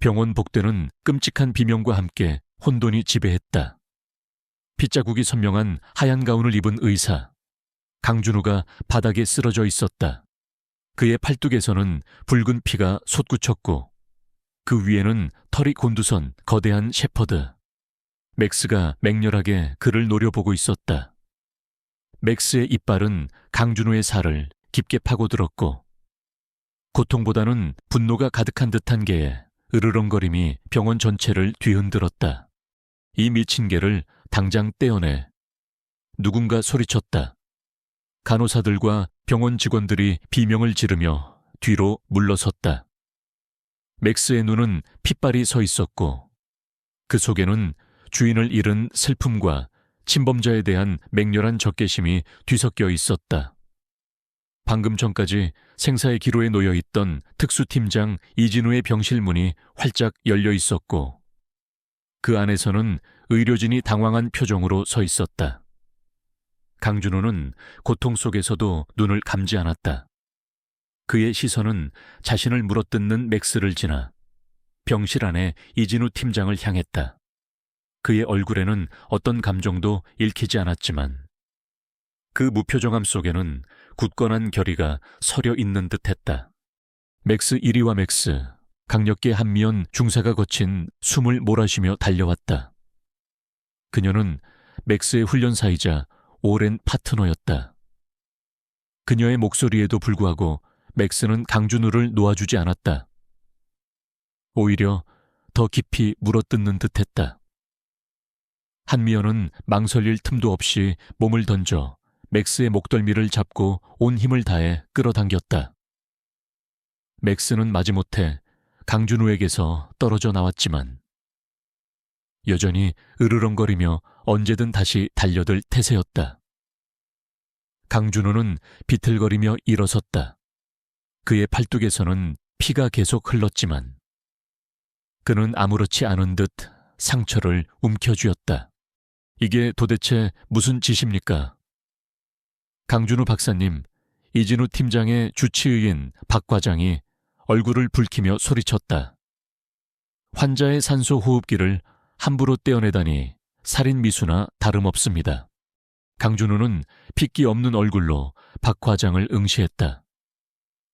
병원 복대는 끔찍한 비명과 함께 혼돈이 지배했다. 핏자국이 선명한 하얀 가운을 입은 의사, 강준우가 바닥에 쓰러져 있었다. 그의 팔뚝에서는 붉은 피가 솟구쳤고 그 위에는 털이 곤두선 거대한 shepherd. 맥스가 맹렬하게 그를 노려보고 있었다. 맥스의 이빨은 강준우의 살을 깊게 파고들었고 고통보다는 분노가 가득한 듯한 개의 으르렁거림이 병원 전체를 뒤흔들었다. 이 미친 개를 당장 떼어내. 누군가 소리쳤다. 간호사들과 병원 직원들이 비명을 지르며 뒤로 물러섰다. 맥스의 눈은 핏발이 서 있었고 그 속에는 주인을 잃은 슬픔과 침범자에 대한 맹렬한 적개심이 뒤섞여 있었다. 방금 전까지 생사의 기로에 놓여 있던 특수팀장 이진우의 병실 문이 활짝 열려 있었고 그 안에서는 의료진이 당황한 표정으로 서 있었다. 강준호는 고통 속에서도 눈을 감지 않았다. 그의 시선은 자신을 물어뜯는 맥스를 지나 병실 안에 이진우 팀장을 향했다. 그의 얼굴에는 어떤 감정도 읽히지 않았지만 그 무표정함 속에는 굳건한 결의가 서려 있는 듯했다. 맥스 이리와 맥스, 강력계 한미연 중사가 거친 숨을 몰아쉬며 달려왔다. 그녀는 맥스의 훈련사이자 오랜 파트너였다. 그녀의 목소리에도 불구하고 맥스는 강준우를 놓아주지 않았다. 오히려 더 깊이 물어뜯는 듯했다. 한미연은 망설일 틈도 없이 몸을 던져 맥스의 목덜미를 잡고 온 힘을 다해 끌어당겼다. 맥스는 마지못해 강준우에게서 떨어져 나왔지만 여전히 으르렁거리며 언제든 다시 달려들 태세였다. 강준우는 비틀거리며 일어섰다. 그의 팔뚝에서는 피가 계속 흘렀지만 그는 아무렇지 않은 듯 상처를 움켜쥐었다. 이게 도대체 무슨 짓입니까? 강준우 박사님, 이진우 팀장의 주치의인 박 과장이 얼굴을 붉히며 소리쳤다. 환자의 산소 호흡기를 함부로 떼어내다니 살인 미수나 다름없습니다. 강준우는 핏기 없는 얼굴로 박 과장을 응시했다.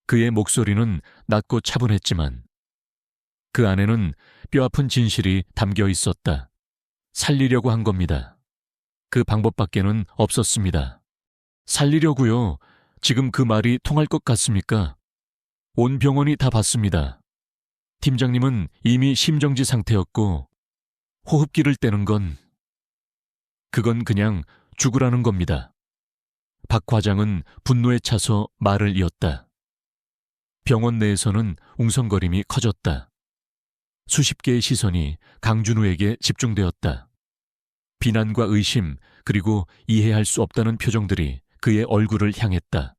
그의 목소리는 낮고 차분했지만 그 안에는 뼈아픈 진실이 담겨 있었다. 살리려고 한 겁니다. 그 방법밖에는 없었습니다. 살리려고요. 지금 그 말이 통할 것 같습니까? 온 병원이 다 봤습니다. 팀장님은 이미 심정지 상태였고 호흡기를 떼는 그건 그냥 죽으라는 겁니다. 박 과장은 분노에 차서 말을 이었다. 병원 내에서는 웅성거림이 커졌다. 수십 개의 시선이 강준우에게 집중되었다. 비난과 의심 그리고 이해할 수 없다는 표정들이 그의 얼굴을 향했다.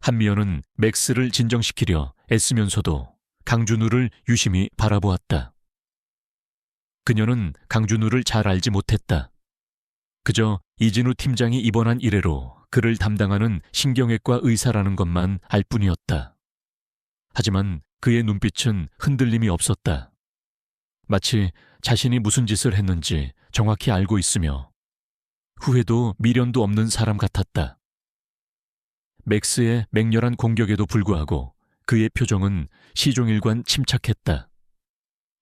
한미연은 맥스를 진정시키려 애쓰면서도 강준우를 유심히 바라보았다. 그녀는 강준우를 잘 알지 못했다. 그저 이진우 팀장이 입원한 이래로 그를 담당하는 신경외과 의사라는 것만 알 뿐이었다. 하지만 그의 눈빛은 흔들림이 없었다. 마치 자신이 무슨 짓을 했는지 정확히 알고 있으며 후회도 미련도 없는 사람 같았다. 맥스의 맹렬한 공격에도 불구하고 그의 표정은 시종일관 침착했다.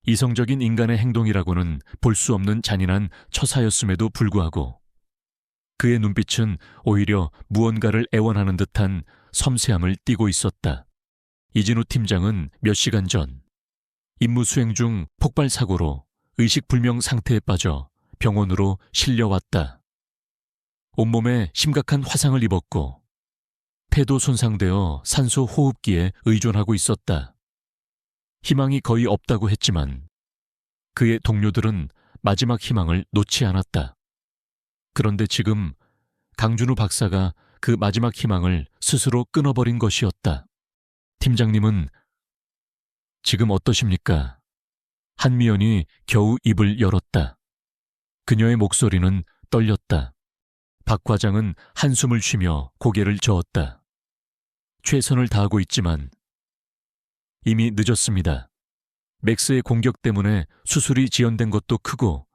이성적인 인간의 행동이라고는 볼 수 없는 잔인한 처사였음에도 불구하고 그의 눈빛은 오히려 무언가를 애원하는 듯한 섬세함을 띠고 있었다. 이진우 팀장은 몇 시간 전 임무 수행 중 폭발 사고로 의식불명 상태에 빠져 병원으로 실려왔다. 온몸에 심각한 화상을 입었고 폐도 손상되어 산소 호흡기에 의존하고 있었다. 희망이 거의 없다고 했지만 그의 동료들은 마지막 희망을 놓지 않았다. 그런데 지금 강준우 박사가 그 마지막 희망을 스스로 끊어버린 것이었다. 팀장님은 지금 어떠십니까? 한미연이 겨우 입을 열었다. 그녀의 목소리는 떨렸다. 박 과장은 한숨을 쉬며 고개를 저었다. 최선을 다하고 있지만 이미 늦었습니다. 맥스의 공격 때문에 수술이 지연된 것도 크고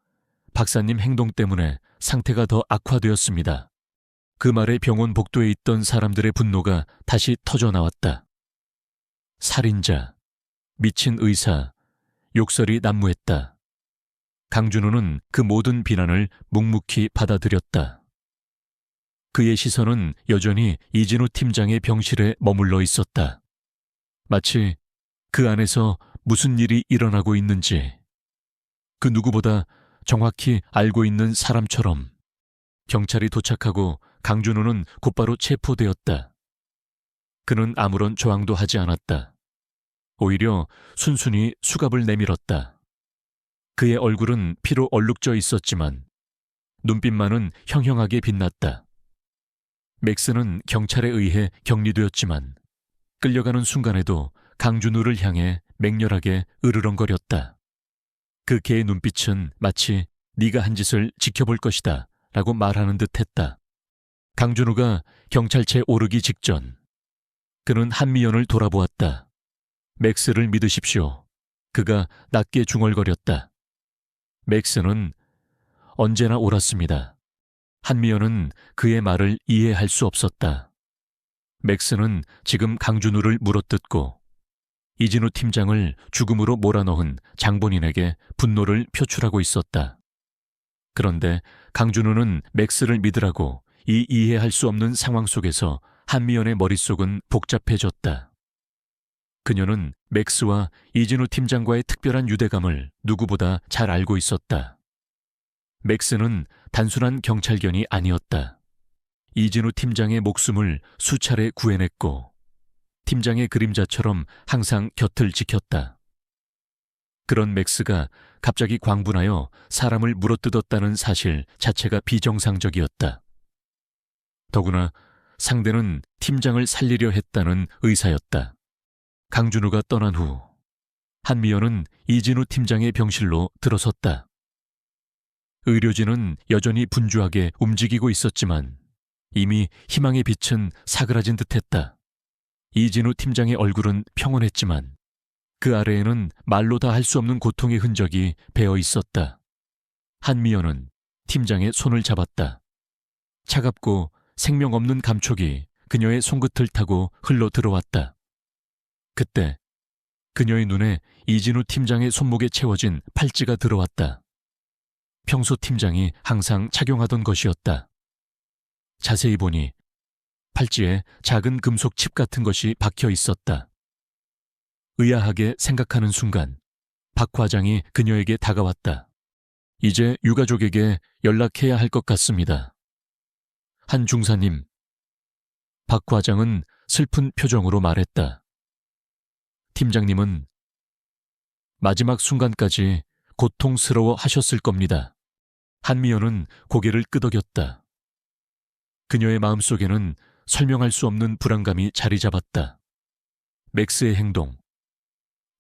박사님 행동 때문에 상태가 더 악화되었습니다. 그 말에 병원 복도에 있던 사람들의 분노가 다시 터져나왔다. 살인자, 미친 의사, 욕설이 난무했다. 강준호는 그 모든 비난을 묵묵히 받아들였다. 그의 시선은 여전히 이진우 팀장의 병실에 머물러 있었다. 마치 그 안에서 무슨 일이 일어나고 있는지 그 누구보다 정확히 알고 있는 사람처럼. 경찰이 도착하고 강준호는 곧바로 체포되었다. 그는 아무런 저항도 하지 않았다. 오히려 순순히 수갑을 내밀었다. 그의 얼굴은 피로 얼룩져 있었지만 눈빛만은 형형하게 빛났다. 맥스는 경찰에 의해 격리되었지만 끌려가는 순간에도 강준호를 향해 맹렬하게 으르렁거렸다. 그 개의 눈빛은 마치 네가 한 짓을 지켜볼 것이다 라고 말하는 듯 했다. 강준호가 경찰차에 오르기 직전 그는 한미연을 돌아보았다. 맥스를 믿으십시오. 그가 낮게 중얼거렸다. 맥스는 언제나 옳았습니다. 한미연은 그의 말을 이해할 수 없었다. 맥스는 지금 강준호를 물어뜯고 이진우 팀장을 죽음으로 몰아넣은 장본인에게 분노를 표출하고 있었다. 그런데 강준호는 맥스를 믿으라고 이 이해할 수 없는 상황 속에서 한미연의 머릿속은 복잡해졌다. 그녀는 맥스와 이진우 팀장과의 특별한 유대감을 누구보다 잘 알고 있었다. 맥스는 단순한 경찰견이 아니었다. 이진우 팀장의 목숨을 수차례 구해냈고 팀장의 그림자처럼 항상 곁을 지켰다. 그런 맥스가 갑자기 광분하여 사람을 물어뜯었다는 사실 자체가 비정상적이었다. 더구나 상대는 팀장을 살리려 했다는 의사였다. 강준호가 떠난 후 한미연은 이진우 팀장의 병실로 들어섰다. 의료진은 여전히 분주하게 움직이고 있었지만 이미 희망의 빛은 사그라진 듯했다. 이진우 팀장의 얼굴은 평온했지만 그 아래에는 말로 다 할 수 없는 고통의 흔적이 배어 있었다. 한미연은 팀장의 손을 잡았다. 차갑고 생명 없는 감촉이 그녀의 손끝을 타고 흘러 들어왔다. 그때 그녀의 눈에 이진우 팀장의 손목에 채워진 팔찌가 들어왔다. 평소 팀장이 항상 착용하던 것이었다. 자세히 보니 팔찌에 작은 금속 칩 같은 것이 박혀 있었다. 의아하게 생각하는 순간 박 과장이 그녀에게 다가왔다. 이제 유가족에게 연락해야 할 것 같습니다. 한 중사님. 박 과장은 슬픈 표정으로 말했다. 팀장님은 마지막 순간까지 고통스러워 하셨을 겁니다. 한미연은 고개를 끄덕였다. 그녀의 마음속에는 설명할 수 없는 불안감이 자리 잡았다. 맥스의 행동,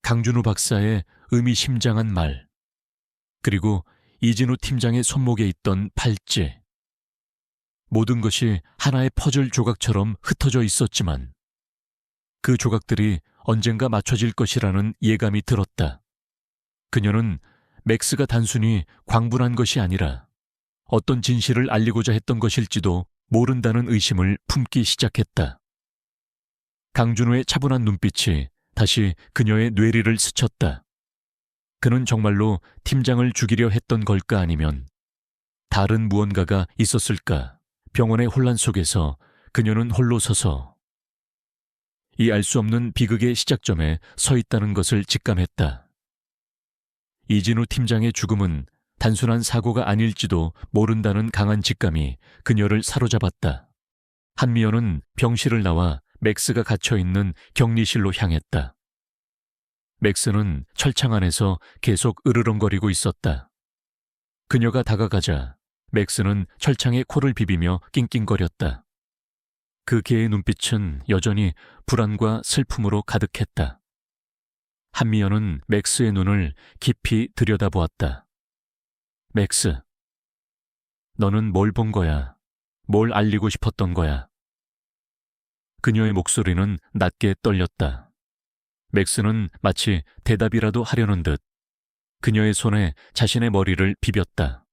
강준호 박사의 의미심장한 말, 그리고 이진우 팀장의 손목에 있던 팔찌. 모든 것이 하나의 퍼즐 조각처럼 흩어져 있었지만 그 조각들이 언젠가 맞춰질 것이라는 예감이 들었다. 그녀는 맥스가 단순히 광분한 것이 아니라 어떤 진실을 알리고자 했던 것일지도 모른다는 의심을 품기 시작했다. 강준호의 차분한 눈빛이 다시 그녀의 뇌리를 스쳤다. 그는 정말로 팀장을 죽이려 했던 걸까 아니면 다른 무언가가 있었을까? 병원의 혼란 속에서 그녀는 홀로 서서 이 알 수 없는 비극의 시작점에 서 있다는 것을 직감했다. 이진우 팀장의 죽음은 단순한 사고가 아닐지도 모른다는 강한 직감이 그녀를 사로잡았다. 한미연은 병실을 나와 맥스가 갇혀있는 격리실로 향했다. 맥스는 철창 안에서 계속 으르렁거리고 있었다. 그녀가 다가가자 맥스는 철창에 코를 비비며 낑낑거렸다. 그 개의 눈빛은 여전히 불안과 슬픔으로 가득했다. 한미연은 맥스의 눈을 깊이 들여다보았다. 맥스, 너는 뭘 본 거야? 뭘 알리고 싶었던 거야? 그녀의 목소리는 낮게 떨렸다. 맥스는 마치 대답이라도 하려는 듯 그녀의 손에 자신의 머리를 비볐다.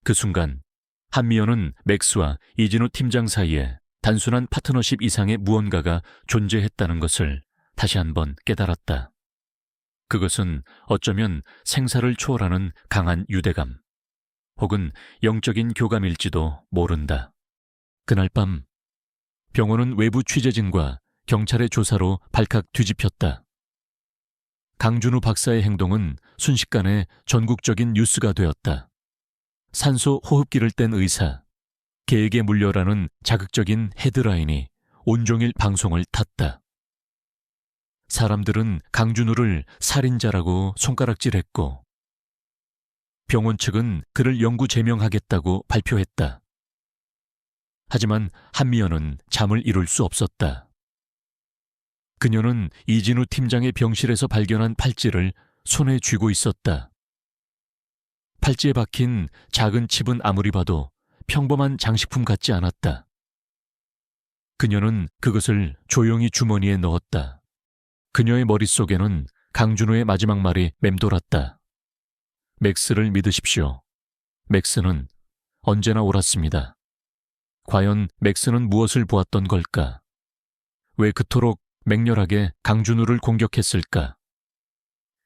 그 순간 한미연은 맥스와 이진우 팀장 사이에 단순한 파트너십 이상의 무언가가 존재했다는 것을 다시 한번 깨달았다. 그것은 어쩌면 생사를 초월하는 강한 유대감, 혹은 영적인 교감일지도 모른다. 그날 밤 병원은 외부 취재진과 경찰의 조사로 발칵 뒤집혔다. 강준우 박사의 행동은 순식간에 전국적인 뉴스가 되었다. 산소 호흡기를 뗀 의사, 개에게 물려라는 자극적인 헤드라인이 온종일 방송을 탔다. 사람들은 강준우를 살인자라고 손가락질했고 병원 측은 그를 영구 제명하겠다고 발표했다. 하지만 한미연은 잠을 이룰 수 없었다. 그녀는 이진우 팀장의 병실에서 발견한 팔찌를 손에 쥐고 있었다. 팔찌에 박힌 작은 칩은 아무리 봐도 평범한 장식품 같지 않았다. 그녀는 그것을 조용히 주머니에 넣었다. 그녀의 머릿속에는 강준호의 마지막 말이 맴돌았다. 맥스를 믿으십시오. 맥스는 언제나 옳았습니다. 과연 맥스는 무엇을 보았던 걸까? 왜 그토록 맹렬하게 강준우를 공격했을까?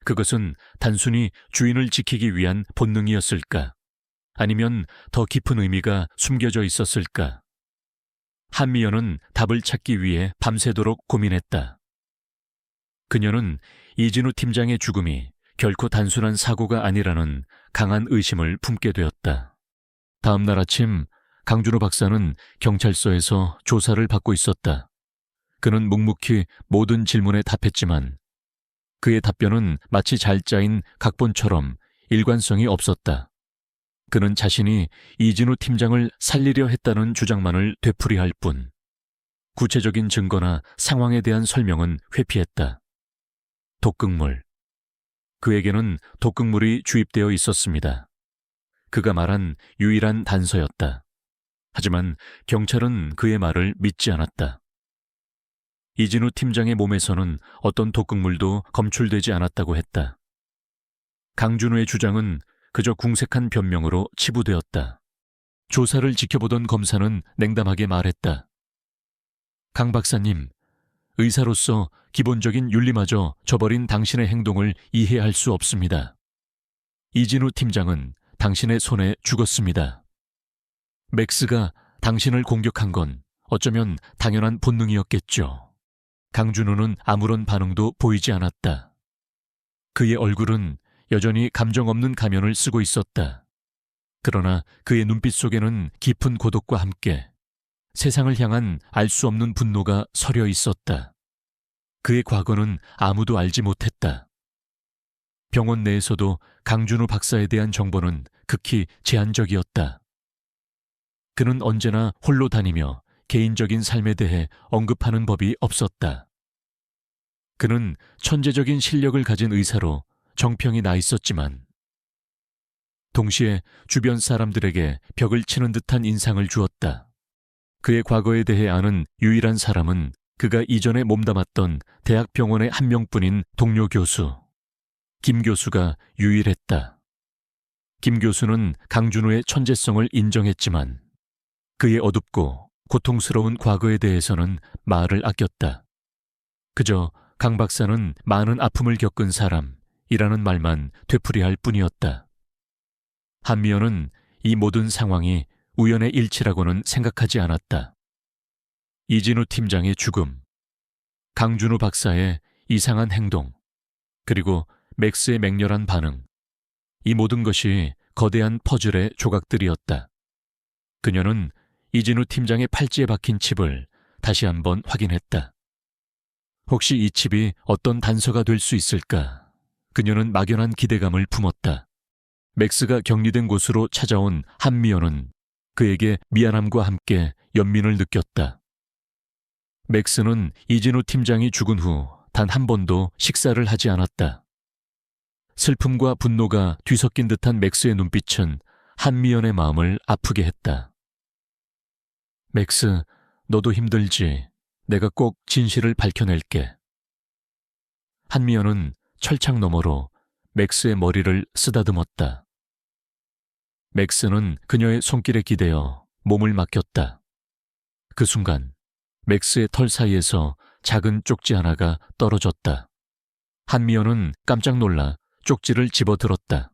그것은 단순히 주인을 지키기 위한 본능이었을까? 아니면 더 깊은 의미가 숨겨져 있었을까? 한미연은 답을 찾기 위해 밤새도록 고민했다. 그녀는 이진우 팀장의 죽음이 결코 단순한 사고가 아니라는 강한 의심을 품게 되었다. 다음 날 아침 강준호 박사는 경찰서에서 조사를 받고 있었다. 그는 묵묵히 모든 질문에 답했지만 그의 답변은 마치 잘 짜인 각본처럼 일관성이 없었다. 그는 자신이 이진우 팀장을 살리려 했다는 주장만을 되풀이할 뿐 구체적인 증거나 상황에 대한 설명은 회피했다. 독극물. 그에게는 독극물이 주입되어 있었습니다. 그가 말한 유일한 단서였다. 하지만 경찰은 그의 말을 믿지 않았다. 이진우 팀장의 몸에서는 어떤 독극물도 검출되지 않았다고 했다. 강준우의 주장은 그저 궁색한 변명으로 치부되었다. 조사를 지켜보던 검사는 냉담하게 말했다. 강 박사님, 의사로서 기본적인 윤리마저 저버린 당신의 행동을 이해할 수 없습니다. 이진우 팀장은 당신의 손에 죽었습니다. 맥스가 당신을 공격한 건 어쩌면 당연한 본능이었겠죠. 강준우는 아무런 반응도 보이지 않았다. 그의 얼굴은 여전히 감정 없는 가면을 쓰고 있었다. 그러나 그의 눈빛 속에는 깊은 고독과 함께 세상을 향한 알 수 없는 분노가 서려 있었다. 그의 과거는 아무도 알지 못했다. 병원 내에서도 강준우 박사에 대한 정보는 극히 제한적이었다. 그는 언제나 홀로 다니며 개인적인 삶에 대해 언급하는 법이 없었다. 그는 천재적인 실력을 가진 의사로 정평이 나 있었지만 동시에 주변 사람들에게 벽을 치는 듯한 인상을 주었다. 그의 과거에 대해 아는 유일한 사람은 그가 이전에 몸담았던 대학병원의 한 명뿐인 동료 교수, 김 교수가 유일했다. 김 교수는 강준우의 천재성을 인정했지만 그의 어둡고 고통스러운 과거에 대해서는 말을 아꼈다. 그저 강 박사는 많은 아픔을 겪은 사람이라는 말만 되풀이할 뿐이었다. 한미연은 이 모든 상황이 우연의 일치라고는 생각하지 않았다. 이진우 팀장의 죽음, 강준우 박사의 이상한 행동, 그리고 맥스의 맹렬한 반응, 이 모든 것이 거대한 퍼즐의 조각들이었다. 그녀는 이진우 팀장의 팔찌에 박힌 칩을 다시 한번 확인했다. 혹시 이 칩이 어떤 단서가 될 수 있을까? 그녀는 막연한 기대감을 품었다. 맥스가 격리된 곳으로 찾아온 한미연은 그에게 미안함과 함께 연민을 느꼈다. 맥스는 이진우 팀장이 죽은 후 단 한 번도 식사를 하지 않았다. 슬픔과 분노가 뒤섞인 듯한 맥스의 눈빛은 한미연의 마음을 아프게 했다. 맥스, 너도 힘들지. 내가 꼭 진실을 밝혀낼게. 한미연은 철창 너머로 맥스의 머리를 쓰다듬었다. 맥스는 그녀의 손길에 기대어 몸을 맡겼다. 그 순간 맥스의 털 사이에서 작은 쪽지 하나가 떨어졌다. 한미연은 깜짝 놀라 쪽지를 집어들었다.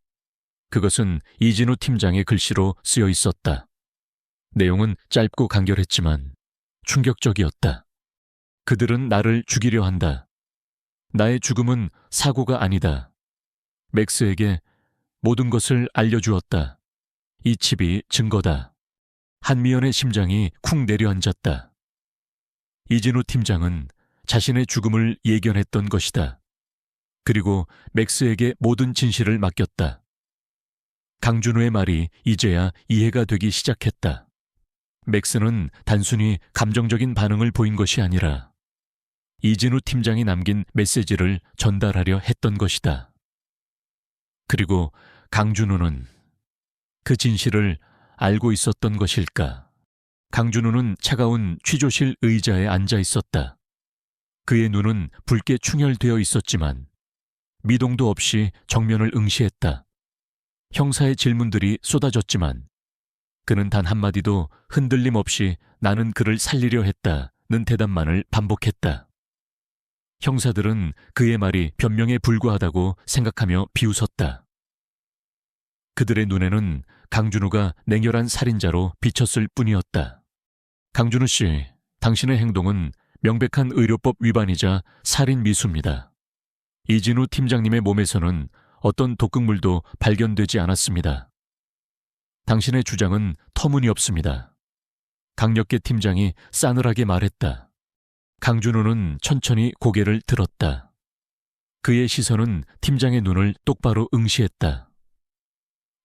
그것은 이진우 팀장의 글씨로 쓰여 있었다. 내용은 짧고 간결했지만 충격적이었다. 그들은 나를 죽이려 한다. 나의 죽음은 사고가 아니다. 맥스에게 모든 것을 알려주었다. 이 칩이 증거다. 한미연의 심장이 쿵 내려앉았다. 이진우 팀장은 자신의 죽음을 예견했던 것이다. 그리고 맥스에게 모든 진실을 맡겼다. 강준호의 말이 이제야 이해가 되기 시작했다. 맥스는 단순히 감정적인 반응을 보인 것이 아니라 이진우 팀장이 남긴 메시지를 전달하려 했던 것이다. 그리고 강준호는 그 진실을 알고 있었던 것일까? 강준호는 차가운 취조실 의자에 앉아 있었다. 그의 눈은 붉게 충혈되어 있었지만 미동도 없이 정면을 응시했다. 형사의 질문들이 쏟아졌지만 그는 단 한마디도 흔들림 없이 나는 그를 살리려 했다는 대답만을 반복했다. 형사들은 그의 말이 변명에 불과하다고 생각하며 비웃었다. 그들의 눈에는 강준우가 냉혈한 살인자로 비쳤을 뿐이었다. 강준우 씨, 당신의 행동은 명백한 의료법 위반이자 살인 미수입니다. 이진우 팀장님의 몸에서는 어떤 독극물도 발견되지 않았습니다. 당신의 주장은 터무니없습니다. 강력계 팀장이 싸늘하게 말했다. 강준호는 천천히 고개를 들었다. 그의 시선은 팀장의 눈을 똑바로 응시했다.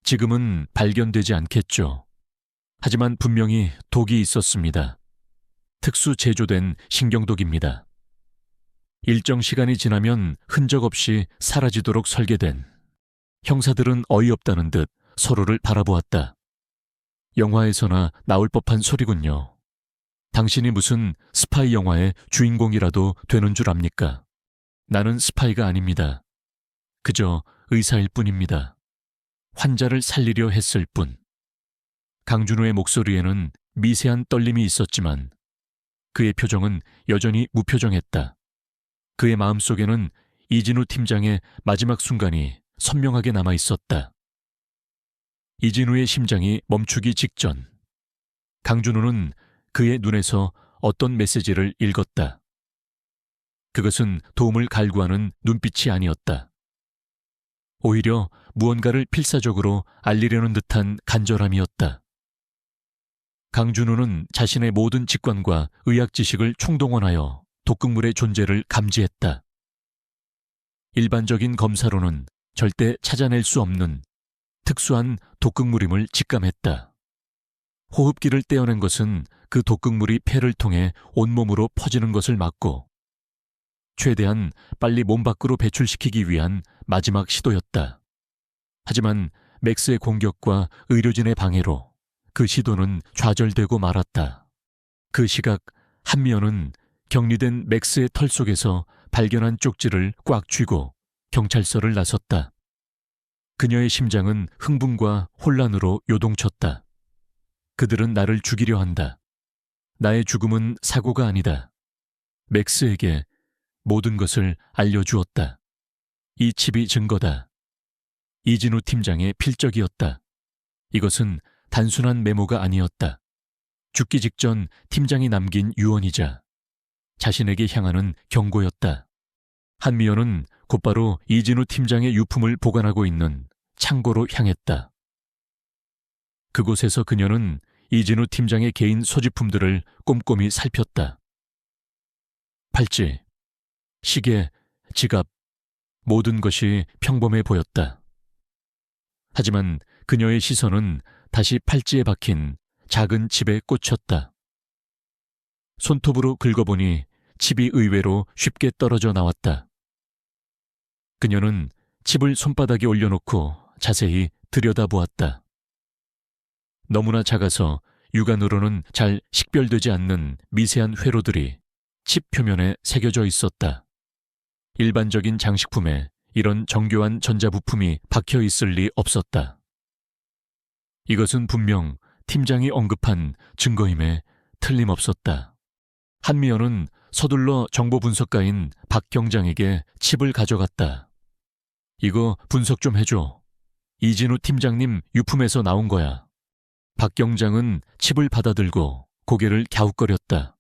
지금은 발견되지 않겠죠. 하지만 분명히 독이 있었습니다. 특수 제조된 신경독입니다. 일정 시간이 지나면 흔적 없이 사라지도록 설계된. 형사들은 어이없다는 듯 서로를 바라보았다. 영화에서나 나올 법한 소리군요. 당신이 무슨 스파이 영화의 주인공이라도 되는 줄 압니까? 나는 스파이가 아닙니다. 그저 의사일 뿐입니다. 환자를 살리려 했을 뿐. 강준호의 목소리에는 미세한 떨림이 있었지만 그의 표정은 여전히 무표정했다. 그의 마음속에는 이진우 팀장의 마지막 순간이 선명하게 남아 있었다. 이진우의 심장이 멈추기 직전 강준호는 그의 눈에서 어떤 메시지를 읽었다. 그것은 도움을 갈구하는 눈빛이 아니었다. 오히려 무언가를 필사적으로 알리려는 듯한 간절함이었다. 강준호는 자신의 모든 직관과 의학 지식을 총동원하여 독극물의 존재를 감지했다. 일반적인 검사로는 절대 찾아낼 수 없는 특수한 독극물임을 직감했다. 호흡기를 떼어낸 것은 그 독극물이 폐를 통해 온몸으로 퍼지는 것을 막고 최대한 빨리 몸 밖으로 배출시키기 위한 마지막 시도였다. 하지만 맥스의 공격과 의료진의 방해로 그 시도는 좌절되고 말았다. 그 시각 한미연은 격리된 맥스의 털 속에서 발견한 쪽지를 꽉 쥐고 경찰서를 나섰다. 그녀의 심장은 흥분과 혼란으로 요동쳤다. 그들은 나를 죽이려 한다. 나의 죽음은 사고가 아니다. 맥스에게 모든 것을 알려주었다. 이 칩이 증거다. 이진우 팀장의 필적이었다. 이것은 단순한 메모가 아니었다. 죽기 직전 팀장이 남긴 유언이자 자신에게 향하는 경고였다. 한미연은 곧바로 이진우 팀장의 유품을 보관하고 있는 창고로 향했다. 그곳에서 그녀는 이진우 팀장의 개인 소지품들을 꼼꼼히 살폈다. 팔찌, 시계, 지갑, 모든 것이 평범해 보였다. 하지만 그녀의 시선은 다시 팔찌에 박힌 작은 칩에 꽂혔다. 손톱으로 긁어보니 칩이 의외로 쉽게 떨어져 나왔다. 그녀는 칩을 손바닥에 올려놓고 자세히 들여다보았다. 너무나 작아서 육안으로는 잘 식별되지 않는 미세한 회로들이 칩 표면에 새겨져 있었다. 일반적인 장식품에 이런 정교한 전자부품이 박혀 있을 리 없었다. 이것은 분명 팀장이 언급한 증거임에 틀림없었다. 한미연은 서둘러 정보분석가인 박 경장에게 칩을 가져갔다. 이거 분석 좀 해줘. 이진우 팀장님 유품에서 나온 거야. 박 경장은 칩을 받아들고 고개를 갸웃거렸다.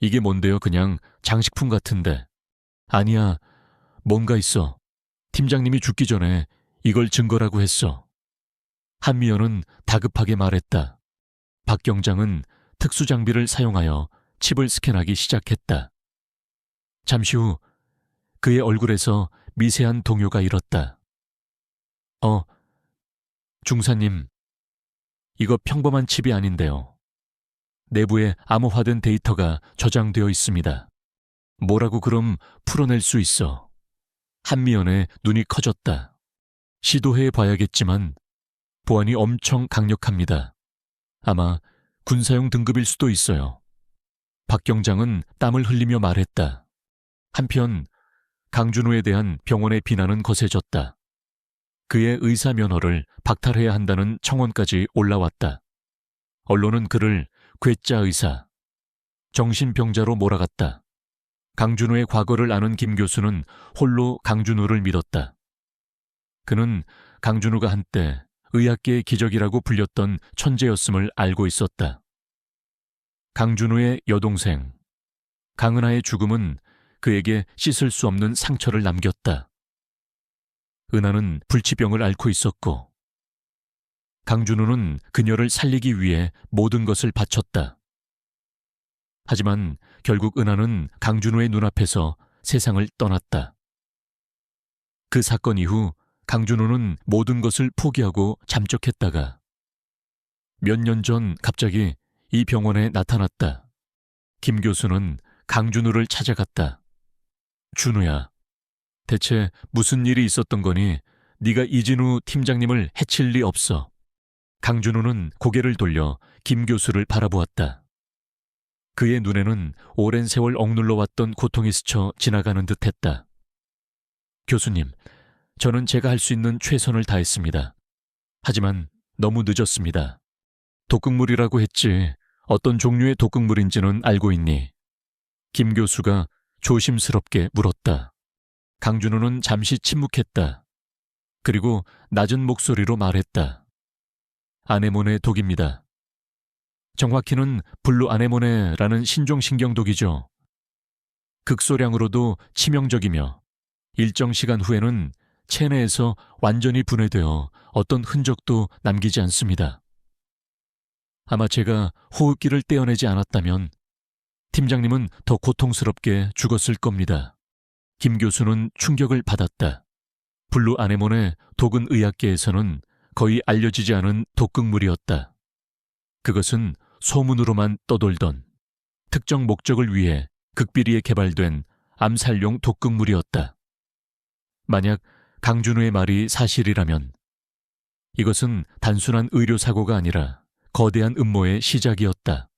이게 뭔데요? 그냥 장식품 같은데. 아니야, 뭔가 있어. 팀장님이 죽기 전에 이걸 증거라고 했어. 한미연은 다급하게 말했다. 박 경장은 특수장비를 사용하여 칩을 스캔하기 시작했다. 잠시 후 그의 얼굴에서 미세한 동요가 일었다. 중사님, 이거 평범한 칩이 아닌데요. 내부에 암호화된 데이터가 저장되어 있습니다. 뭐라고 그럼 풀어낼 수 있어. 한미연의 눈이 커졌다. 시도해 봐야겠지만 보안이 엄청 강력합니다. 아마 군사용 등급일 수도 있어요. 박 경장은 땀을 흘리며 말했다. 한편 강준호에 대한 병원의 비난은 거세졌다. 그의 의사 면허를 박탈해야 한다는 청원까지 올라왔다. 언론은 그를 괴짜 의사, 정신병자로 몰아갔다. 강준호의 과거를 아는 김 교수는 홀로 강준호를 믿었다. 그는 강준호가 한때 의학계의 기적이라고 불렸던 천재였음을 알고 있었다. 강준호의 여동생, 강은하의 죽음은 그에게 씻을 수 없는 상처를 남겼다. 은하는 불치병을 앓고 있었고 강준호는 그녀를 살리기 위해 모든 것을 바쳤다. 하지만 결국 은하는 강준호의 눈앞에서 세상을 떠났다. 그 사건 이후 강준호는 모든 것을 포기하고 잠적했다가 몇 년 전 갑자기 이 병원에 나타났다. 김 교수는 강준호를 찾아갔다. 준호야, 대체 무슨 일이 있었던 거니? 네가 이진우 팀장님을 해칠 리 없어. 강준호는 고개를 돌려 김 교수를 바라보았다. 그의 눈에는 오랜 세월 억눌러왔던 고통이 스쳐 지나가는 듯했다. 교수님, 저는 제가 할 수 있는 최선을 다했습니다. 하지만 너무 늦었습니다. 독극물이라고 했지 어떤 종류의 독극물인지는 알고 있니? 김 교수가 조심스럽게 물었다. 강준호는 잠시 침묵했다. 그리고 낮은 목소리로 말했다. 아네모네 독입니다. 정확히는 블루 아네모네라는 신종신경독이죠. 극소량으로도 치명적이며 일정 시간 후에는 체내에서 완전히 분해되어 어떤 흔적도 남기지 않습니다. 아마 제가 호흡기를 떼어내지 않았다면 팀장님은 더 고통스럽게 죽었을 겁니다. 김 교수는 충격을 받았다. 블루 아네모네 독은 의학계에서는 거의 알려지지 않은 독극물이었다. 그것은 소문으로만 떠돌던 특정 목적을 위해 극비리에 개발된 암살용 독극물이었다. 만약 강준호의 말이 사실이라면 이것은 단순한 의료사고가 아니라 거대한 음모의 시작이었다.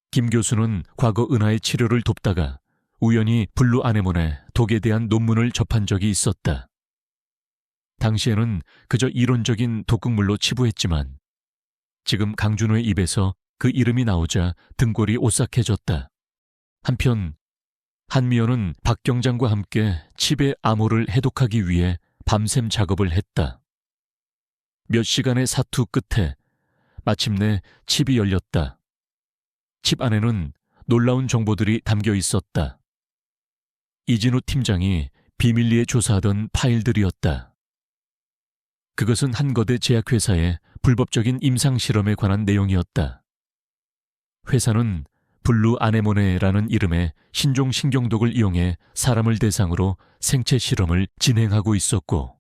김 교수는 과거 은하의 치료를 돕다가 우연히 블루 아네모네 독에 대한 논문을 접한 적이 있었다. 당시에는 그저 이론적인 독극물로 치부했지만 지금 강준호의 입에서 그 이름이 나오자 등골이 오싹해졌다. 한편 한미연은 박 경장과 함께 칩의 암호를 해독하기 위해 밤샘 작업을 했다. 몇 시간의 사투 끝에 마침내 칩이 열렸다. 칩 안에는 놀라운 정보들이 담겨 있었다. 이진우 팀장이 비밀리에 조사하던 파일들이었다. 그것은 한 거대 제약회사의 불법적인 임상실험에 관한 내용이었다. 회사는 블루 아네모네라는 이름의 신종신경독을 이용해 사람을 대상으로 생체 실험을 진행하고 있었고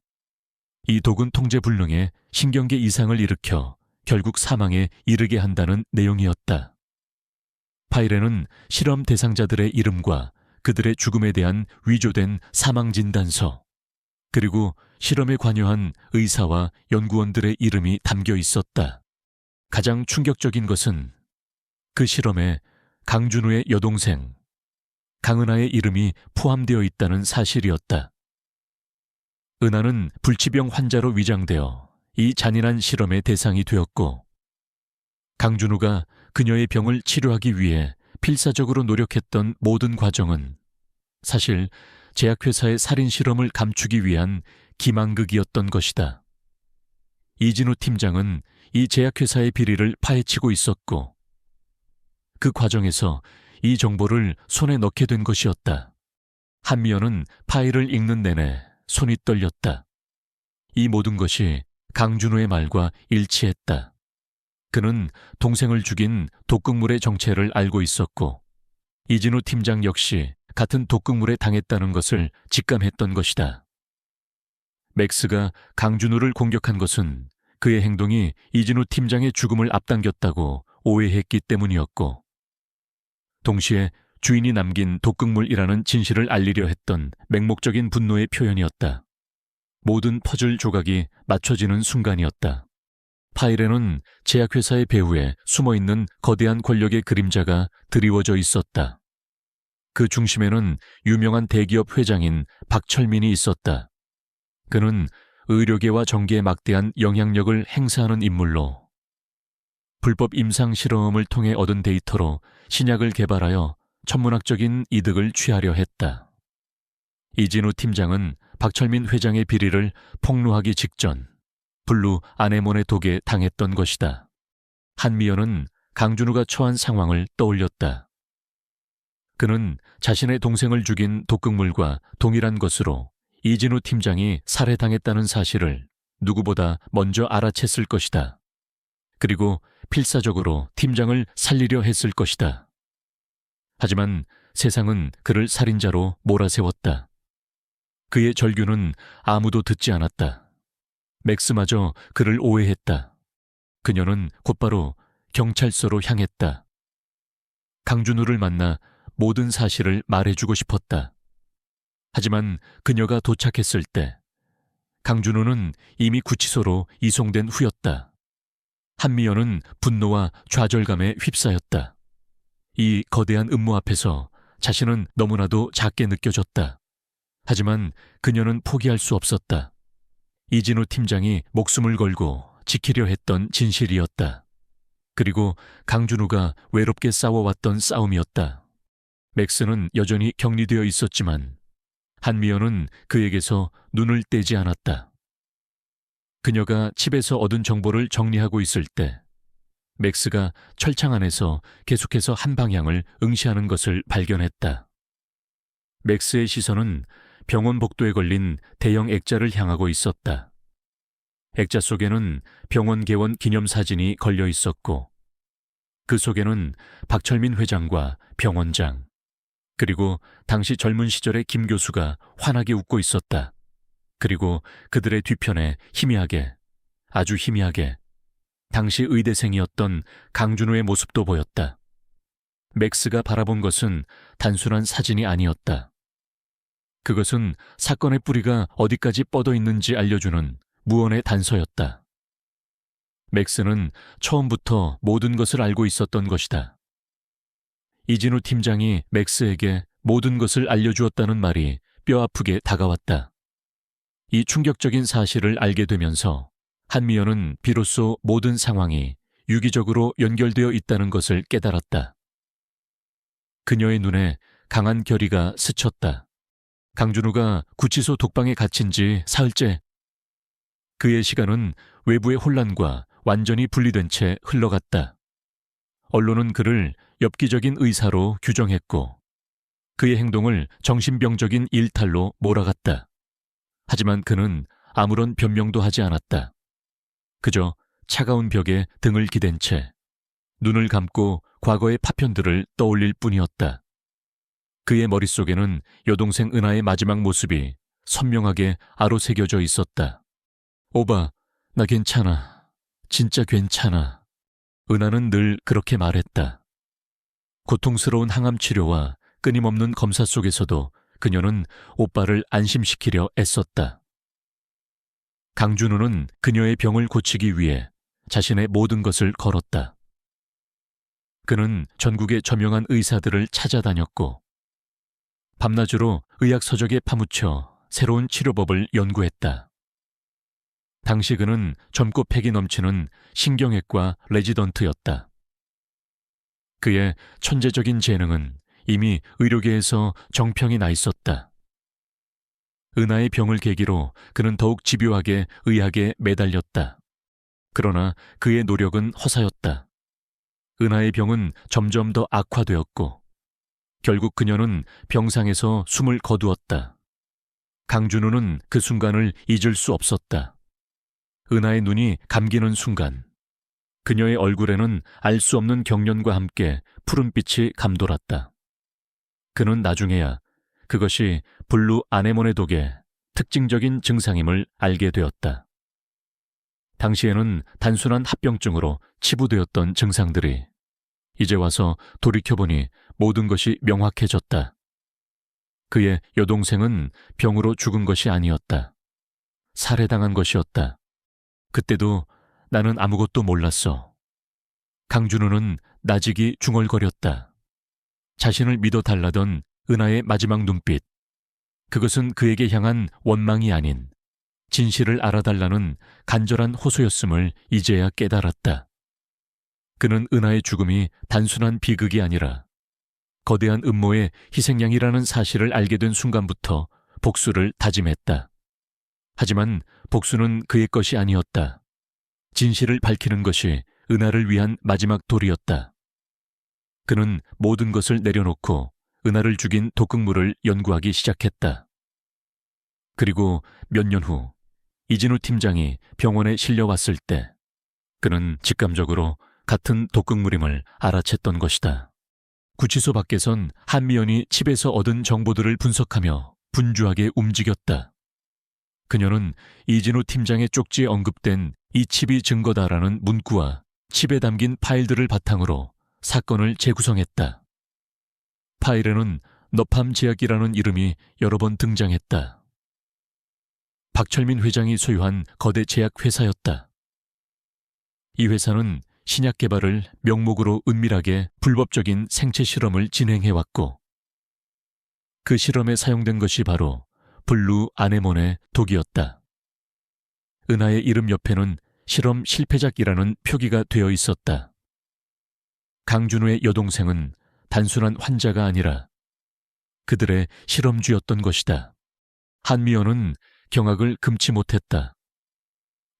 이 독은 통제불능에 신경계 이상을 일으켜 결국 사망에 이르게 한다는 내용이었다. 파일에는 실험 대상자들의 이름과 그들의 죽음에 대한 위조된 사망진단서, 그리고 실험에 관여한 의사와 연구원들의 이름이 담겨 있었다. 가장 충격적인 것은 그 실험에 강준호의 여동생, 강은하의 이름이 포함되어 있다는 사실이었다. 은하는 불치병 환자로 위장되어 이 잔인한 실험의 대상이 되었고, 강준우가 그녀의 병을 치료하기 위해 필사적으로 노력했던 모든 과정은 사실 제약회사의 살인 실험을 감추기 위한 기만극이었던 것이다. 이진우 팀장은 이 제약회사의 비리를 파헤치고 있었고, 그 과정에서 이 정보를 손에 넣게 된 것이었다. 한미연은 파일을 읽는 내내 손이 떨렸다. 이 모든 것이 강준우의 말과 일치했다. 그는 동생을 죽인 독극물의 정체를 알고 있었고, 이진우 팀장 역시 같은 독극물에 당했다는 것을 직감했던 것이다. 맥스가 강준우를 공격한 것은 그의 행동이 이진우 팀장의 죽음을 앞당겼다고 오해했기 때문이었고, 동시에 주인이 남긴 독극물이라는 진실을 알리려 했던 맹목적인 분노의 표현이었다. 모든 퍼즐 조각이 맞춰지는 순간이었다. 파일에는 제약회사의 배후에 숨어있는 거대한 권력의 그림자가 드리워져 있었다. 그 중심에는 유명한 대기업 회장인 박철민이 있었다. 그는 의료계와 정계에 막대한 영향력을 행사하는 인물로 불법 임상 실험을 통해 얻은 데이터로 신약을 개발하여 천문학적인 이득을 취하려 했다. 이진우 팀장은 박철민 회장의 비리를 폭로하기 직전 블루 아네몬의 독에 당했던 것이다. 한미연은 강준우가 처한 상황을 떠올렸다. 그는 자신의 동생을 죽인 독극물과 동일한 것으로 이진우 팀장이 살해당했다는 사실을 누구보다 먼저 알아챘을 것이다. 그리고 필사적으로 팀장을 살리려 했을 것이다. 하지만 세상은 그를 살인자로 몰아세웠다. 그의 절규는 아무도 듣지 않았다. 맥스마저 그를 오해했다. 그녀는 곧바로 경찰서로 향했다. 강준우를 만나 모든 사실을 말해주고 싶었다. 하지만 그녀가 도착했을 때 강준우는 이미 구치소로 이송된 후였다. 한미연은 분노와 좌절감에 휩싸였다. 이 거대한 음모 앞에서 자신은 너무나도 작게 느껴졌다. 하지만 그녀는 포기할 수 없었다. 이진우 팀장이 목숨을 걸고 지키려 했던 진실이었다. 그리고 강준우가 외롭게 싸워왔던 싸움이었다. 맥스는 여전히 격리되어 있었지만 한미연은 그에게서 눈을 떼지 않았다. 그녀가 칩에서 얻은 정보를 정리하고 있을 때 맥스가 철창 안에서 계속해서 한 방향을 응시하는 것을 발견했다. 맥스의 시선은 병원 복도에 걸린 대형 액자를 향하고 있었다. 액자 속에는 병원 개원 기념사진이 걸려 있었고, 그 속에는 박철민 회장과 병원장, 그리고 당시 젊은 시절의 김 교수가 환하게 웃고 있었다. 그리고 그들의 뒤편에 희미하게, 아주 희미하게 당시 의대생이었던 강준우의 모습도 보였다. 맥스가 바라본 것은 단순한 사진이 아니었다. 그것은 사건의 뿌리가 어디까지 뻗어 있는지 알려주는 무언의 단서였다. 맥스는 처음부터 모든 것을 알고 있었던 것이다. 이진우 팀장이 맥스에게 모든 것을 알려주었다는 말이 뼈아프게 다가왔다. 이 충격적인 사실을 알게 되면서 한미연은 비로소 모든 상황이 유기적으로 연결되어 있다는 것을 깨달았다. 그녀의 눈에 강한 결의가 스쳤다. 강준우가 구치소 독방에 갇힌 지 사흘째. 그의 시간은 외부의 혼란과 완전히 분리된 채 흘러갔다. 언론은 그를 엽기적인 의사로 규정했고 그의 행동을 정신병적인 일탈로 몰아갔다. 하지만 그는 아무런 변명도 하지 않았다. 그저 차가운 벽에 등을 기댄 채 눈을 감고 과거의 파편들을 떠올릴 뿐이었다. 그의 머릿속에는 여동생 은하의 마지막 모습이 선명하게 아로새겨져 있었다. 오바, 나 괜찮아. 진짜 괜찮아. 은하는 늘 그렇게 말했다. 고통스러운 항암 치료와 끊임없는 검사 속에서도 그녀는 오빠를 안심시키려 애썼다. 강준우는 그녀의 병을 고치기 위해 자신의 모든 것을 걸었다. 그는 전국의 저명한 의사들을 찾아다녔고 밤낮으로 의학 서적에 파묻혀 새로운 치료법을 연구했다. 당시 그는 젊고 패기 넘치는 신경외과 레지던트였다. 그의 천재적인 재능은 이미 의료계에서 정평이 나 있었다. 은하의 병을 계기로 그는 더욱 집요하게 의학에 매달렸다. 그러나 그의 노력은 허사였다. 은하의 병은 점점 더 악화되었고 결국 그녀는 병상에서 숨을 거두었다. 강준우는 그 순간을 잊을 수 없었다. 은하의 눈이 감기는 순간 그녀의 얼굴에는 알 수 없는 경련과 함께 푸른빛이 감돌았다. 그는 나중에야 그것이 블루 아네모네 독의 특징적인 증상임을 알게 되었다. 당시에는 단순한 합병증으로 치부되었던 증상들이 이제 와서 돌이켜보니 모든 것이 명확해졌다. 그의 여동생은 병으로 죽은 것이 아니었다. 살해당한 것이었다. 그때도 나는 아무것도 몰랐어. 강준우는 나직이 중얼거렸다. 자신을 믿어달라던 은하의 마지막 눈빛. 그것은 그에게 향한 원망이 아닌 진실을 알아달라는 간절한 호소였음을 이제야 깨달았다. 그는 은하의 죽음이 단순한 비극이 아니라 거대한 음모의 희생양이라는 사실을 알게 된 순간부터 복수를 다짐했다. 하지만 복수는 그의 것이 아니었다. 진실을 밝히는 것이 은하를 위한 마지막 돌이었다. 그는 모든 것을 내려놓고 은하를 죽인 독극물을 연구하기 시작했다. 그리고 몇 년 후 이진우 팀장이 병원에 실려왔을 때 그는 직감적으로 같은 독극물임을 알아챘던 것이다. 구치소 밖에선 한미연이 칩에서 얻은 정보들을 분석하며 분주하게 움직였다. 그녀는 이진우 팀장의 쪽지에 언급된 이 칩이 증거다라는 문구와 칩에 담긴 파일들을 바탕으로 사건을 재구성했다. 파일에는 너팜 제약이라는 이름이 여러 번 등장했다. 박철민 회장이 소유한 거대 제약회사였다. 이 회사는 신약 개발을 명목으로 은밀하게 불법적인 생체 실험을 진행해왔고 그 실험에 사용된 것이 바로 블루 아네모네 독이었다. 은하의 이름 옆에는 실험 실패작이라는 표기가 되어 있었다. 강준우의 여동생은 단순한 환자가 아니라 그들의 실험주였던 것이다. 한미연은 경악을 금치 못했다.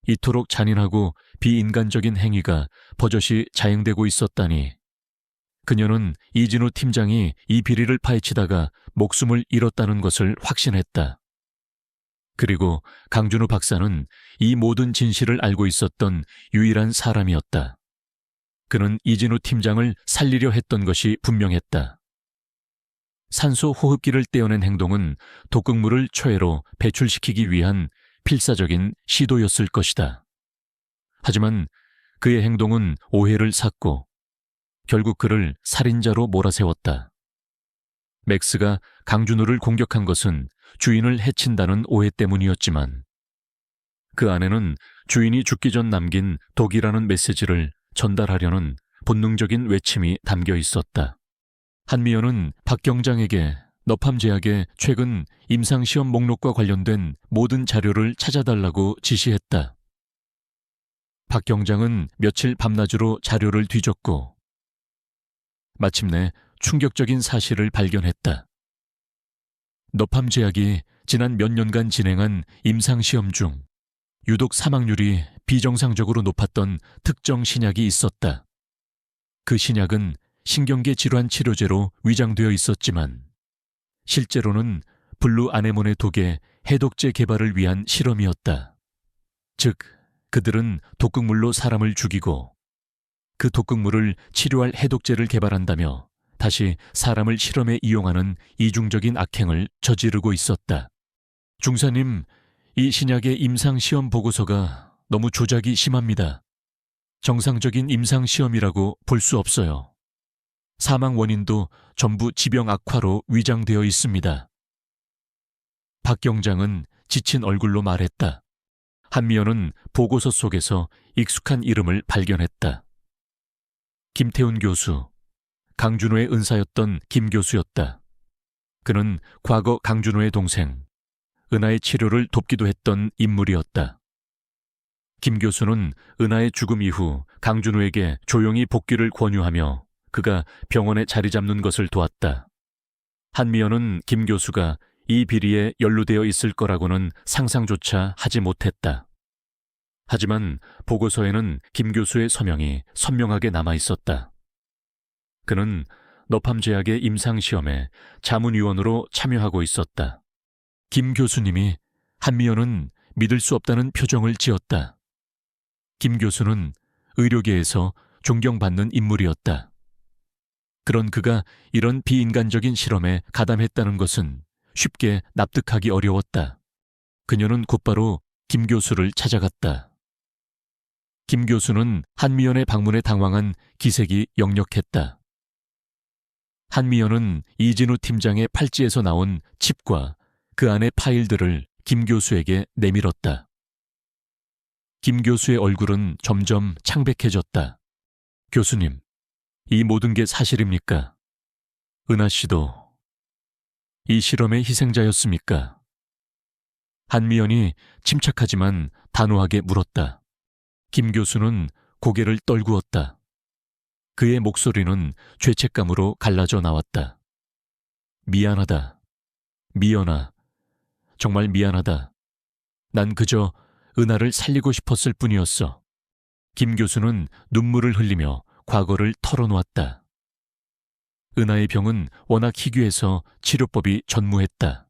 이토록 잔인하고 비인간적인 행위가 버젓이 자행되고 있었다니. 그녀는 이진우 팀장이 이 비리를 파헤치다가 목숨을 잃었다는 것을 확신했다. 그리고 강준우 박사는 이 모든 진실을 알고 있었던 유일한 사람이었다. 그는 이진우 팀장을 살리려 했던 것이 분명했다. 산소 호흡기를 떼어낸 행동은 독극물을 초회로 배출시키기 위한 필사적인 시도였을 것이다. 하지만 그의 행동은 오해를 샀고 결국 그를 살인자로 몰아세웠다. 맥스가 강준우를 공격한 것은 주인을 해친다는 오해 때문이었지만 그 안에는 주인이 죽기 전 남긴 독이라는 메시지를 전달하려는 본능적인 외침이 담겨 있었다. 한미연은 박 경장에게 너팜 제약의 최근 임상시험 목록과 관련된 모든 자료를 찾아달라고 지시했다. 박 경장은 며칠 밤낮으로 자료를 뒤졌고 마침내 충격적인 사실을 발견했다. 너팜 제약이 지난 몇 년간 진행한 임상시험 중 유독 사망률이 비정상적으로 높았던 특정 신약이 있었다. 그 신약은 신경계 질환 치료제로 위장되어 있었지만 실제로는 블루 아네모네 독의 해독제 개발을 위한 실험이었다. 즉, 그들은 독극물로 사람을 죽이고 그 독극물을 치료할 해독제를 개발한다며 다시 사람을 실험에 이용하는 이중적인 악행을 저지르고 있었다. 중사님, 이 신약의 임상시험 보고서가 너무 조작이 심합니다. 정상적인 임상시험이라고 볼 수 없어요. 사망 원인도 전부 지병 악화로 위장되어 있습니다. 박 경장은 지친 얼굴로 말했다. 한미연은 보고서 속에서 익숙한 이름을 발견했다. 김태훈 교수, 강준호의 은사였던 김 교수였다. 그는 과거 강준호의 동생, 은하의 치료를 돕기도 했던 인물이었다. 김 교수는 은하의 죽음 이후 강준호에게 조용히 복귀를 권유하며 그가 병원에 자리 잡는 것을 도왔다. 한미연은 김 교수가 이 비리에 연루되어 있을 거라고는 상상조차 하지 못했다. 하지만 보고서에는 김 교수의 서명이 선명하게 남아 있었다. 그는 너팜제약의 임상시험에 자문위원으로 참여하고 있었다. 김 교수님이 한미연은 믿을 수 없다는 표정을 지었다. 김 교수는 의료계에서 존경받는 인물이었다. 그런 그가 이런 비인간적인 실험에 가담했다는 것은 쉽게 납득하기 어려웠다. 그녀는 곧바로 김 교수를 찾아갔다. 김 교수는 한미연의 방문에 당황한 기색이 역력했다. 한미연은 이진우 팀장의 팔찌에서 나온 칩과 그 안의 파일들을 김 교수에게 내밀었다. 김 교수의 얼굴은 점점 창백해졌다. 교수님, 이 모든 게 사실입니까? 은하 씨도 이 실험의 희생자였습니까? 한미연이 침착하지만 단호하게 물었다. 김 교수는 고개를 떨구었다. 그의 목소리는 죄책감으로 갈라져 나왔다. 미안하다. 미연아. 정말 미안하다. 난 그저 은하를 살리고 싶었을 뿐이었어. 김 교수는 눈물을 흘리며 과거를 털어놓았다. 은하의 병은 워낙 희귀해서 치료법이 전무했다.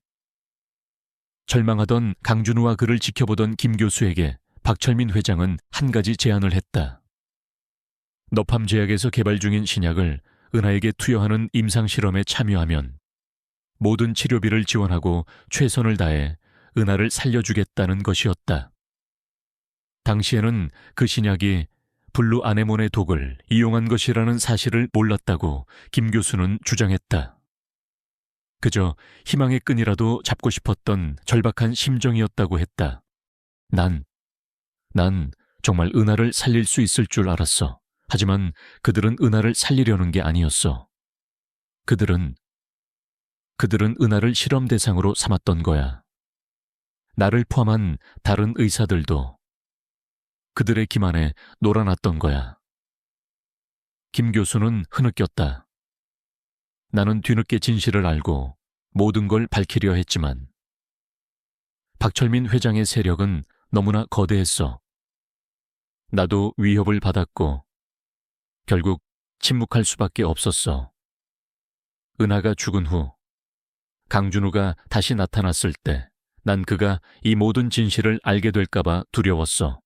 절망하던 강준우와 그를 지켜보던 김 교수에게 박철민 회장은 한 가지 제안을 했다. 너팜제약에서 개발 중인 신약을 은하에게 투여하는 임상실험에 참여하면 모든 치료비를 지원하고 최선을 다해 은하를 살려주겠다는 것이었다. 당시에는 그 신약이 블루 아네몬의 독을 이용한 것이라는 사실을 몰랐다고 김 교수는 주장했다. 그저 희망의 끈이라도 잡고 싶었던 절박한 심정이었다고 했다. 난 정말 은하를 살릴 수 있을 줄 알았어. 하지만 그들은 은하를 살리려는 게 아니었어. 그들은 은하를 실험 대상으로 삼았던 거야. 나를 포함한 다른 의사들도 그들의 기만에 놀아났던 거야. 김 교수는 흐느꼈다. 나는 뒤늦게 진실을 알고 모든 걸 밝히려 했지만 박철민 회장의 세력은 너무나 거대했어. 나도 위협을 받았고 결국 침묵할 수밖에 없었어. 은하가 죽은 후 강준우가 다시 나타났을 때 난 그가 이 모든 진실을 알게 될까봐 두려웠어.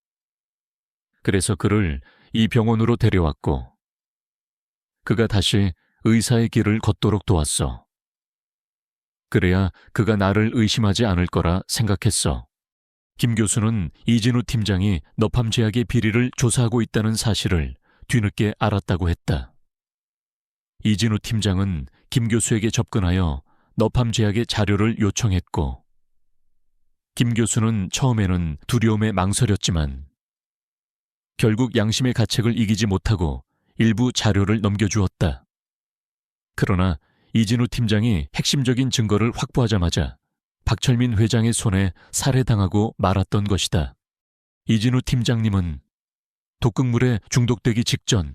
그래서 그를 이 병원으로 데려왔고 그가 다시 의사의 길을 걷도록 도왔어. 그래야 그가 나를 의심하지 않을 거라 생각했어. 김 교수는 이진우 팀장이 너팜제약의 비리를 조사하고 있다는 사실을 뒤늦게 알았다고 했다. 이진우 팀장은 김 교수에게 접근하여 너팜제약의 자료를 요청했고 김 교수는 처음에는 두려움에 망설였지만 결국 양심의 가책을 이기지 못하고 일부 자료를 넘겨주었다. 그러나 이진우 팀장이 핵심적인 증거를 확보하자마자 박철민 회장의 손에 살해당하고 말았던 것이다. 이진우 팀장님은 독극물에 중독되기 직전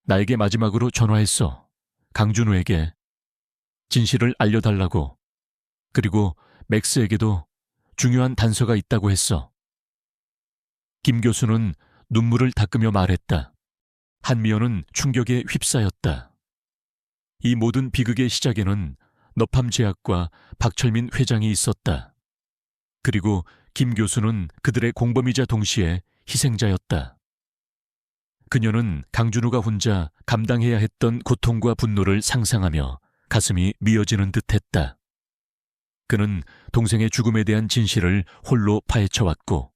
나에게 마지막으로 전화했어. 강준우에게 진실을 알려달라고. 그리고 맥스에게도 중요한 단서가 있다고 했어. 김 교수는 눈물을 닦으며 말했다. 한미연은 충격에 휩싸였다. 이 모든 비극의 시작에는 너팜제약과 박철민 회장이 있었다. 그리고 김 교수는 그들의 공범이자 동시에 희생자였다. 그녀는 강준우가 혼자 감당해야 했던 고통과 분노를 상상하며 가슴이 미어지는 듯했다. 그는 동생의 죽음에 대한 진실을 홀로 파헤쳐왔고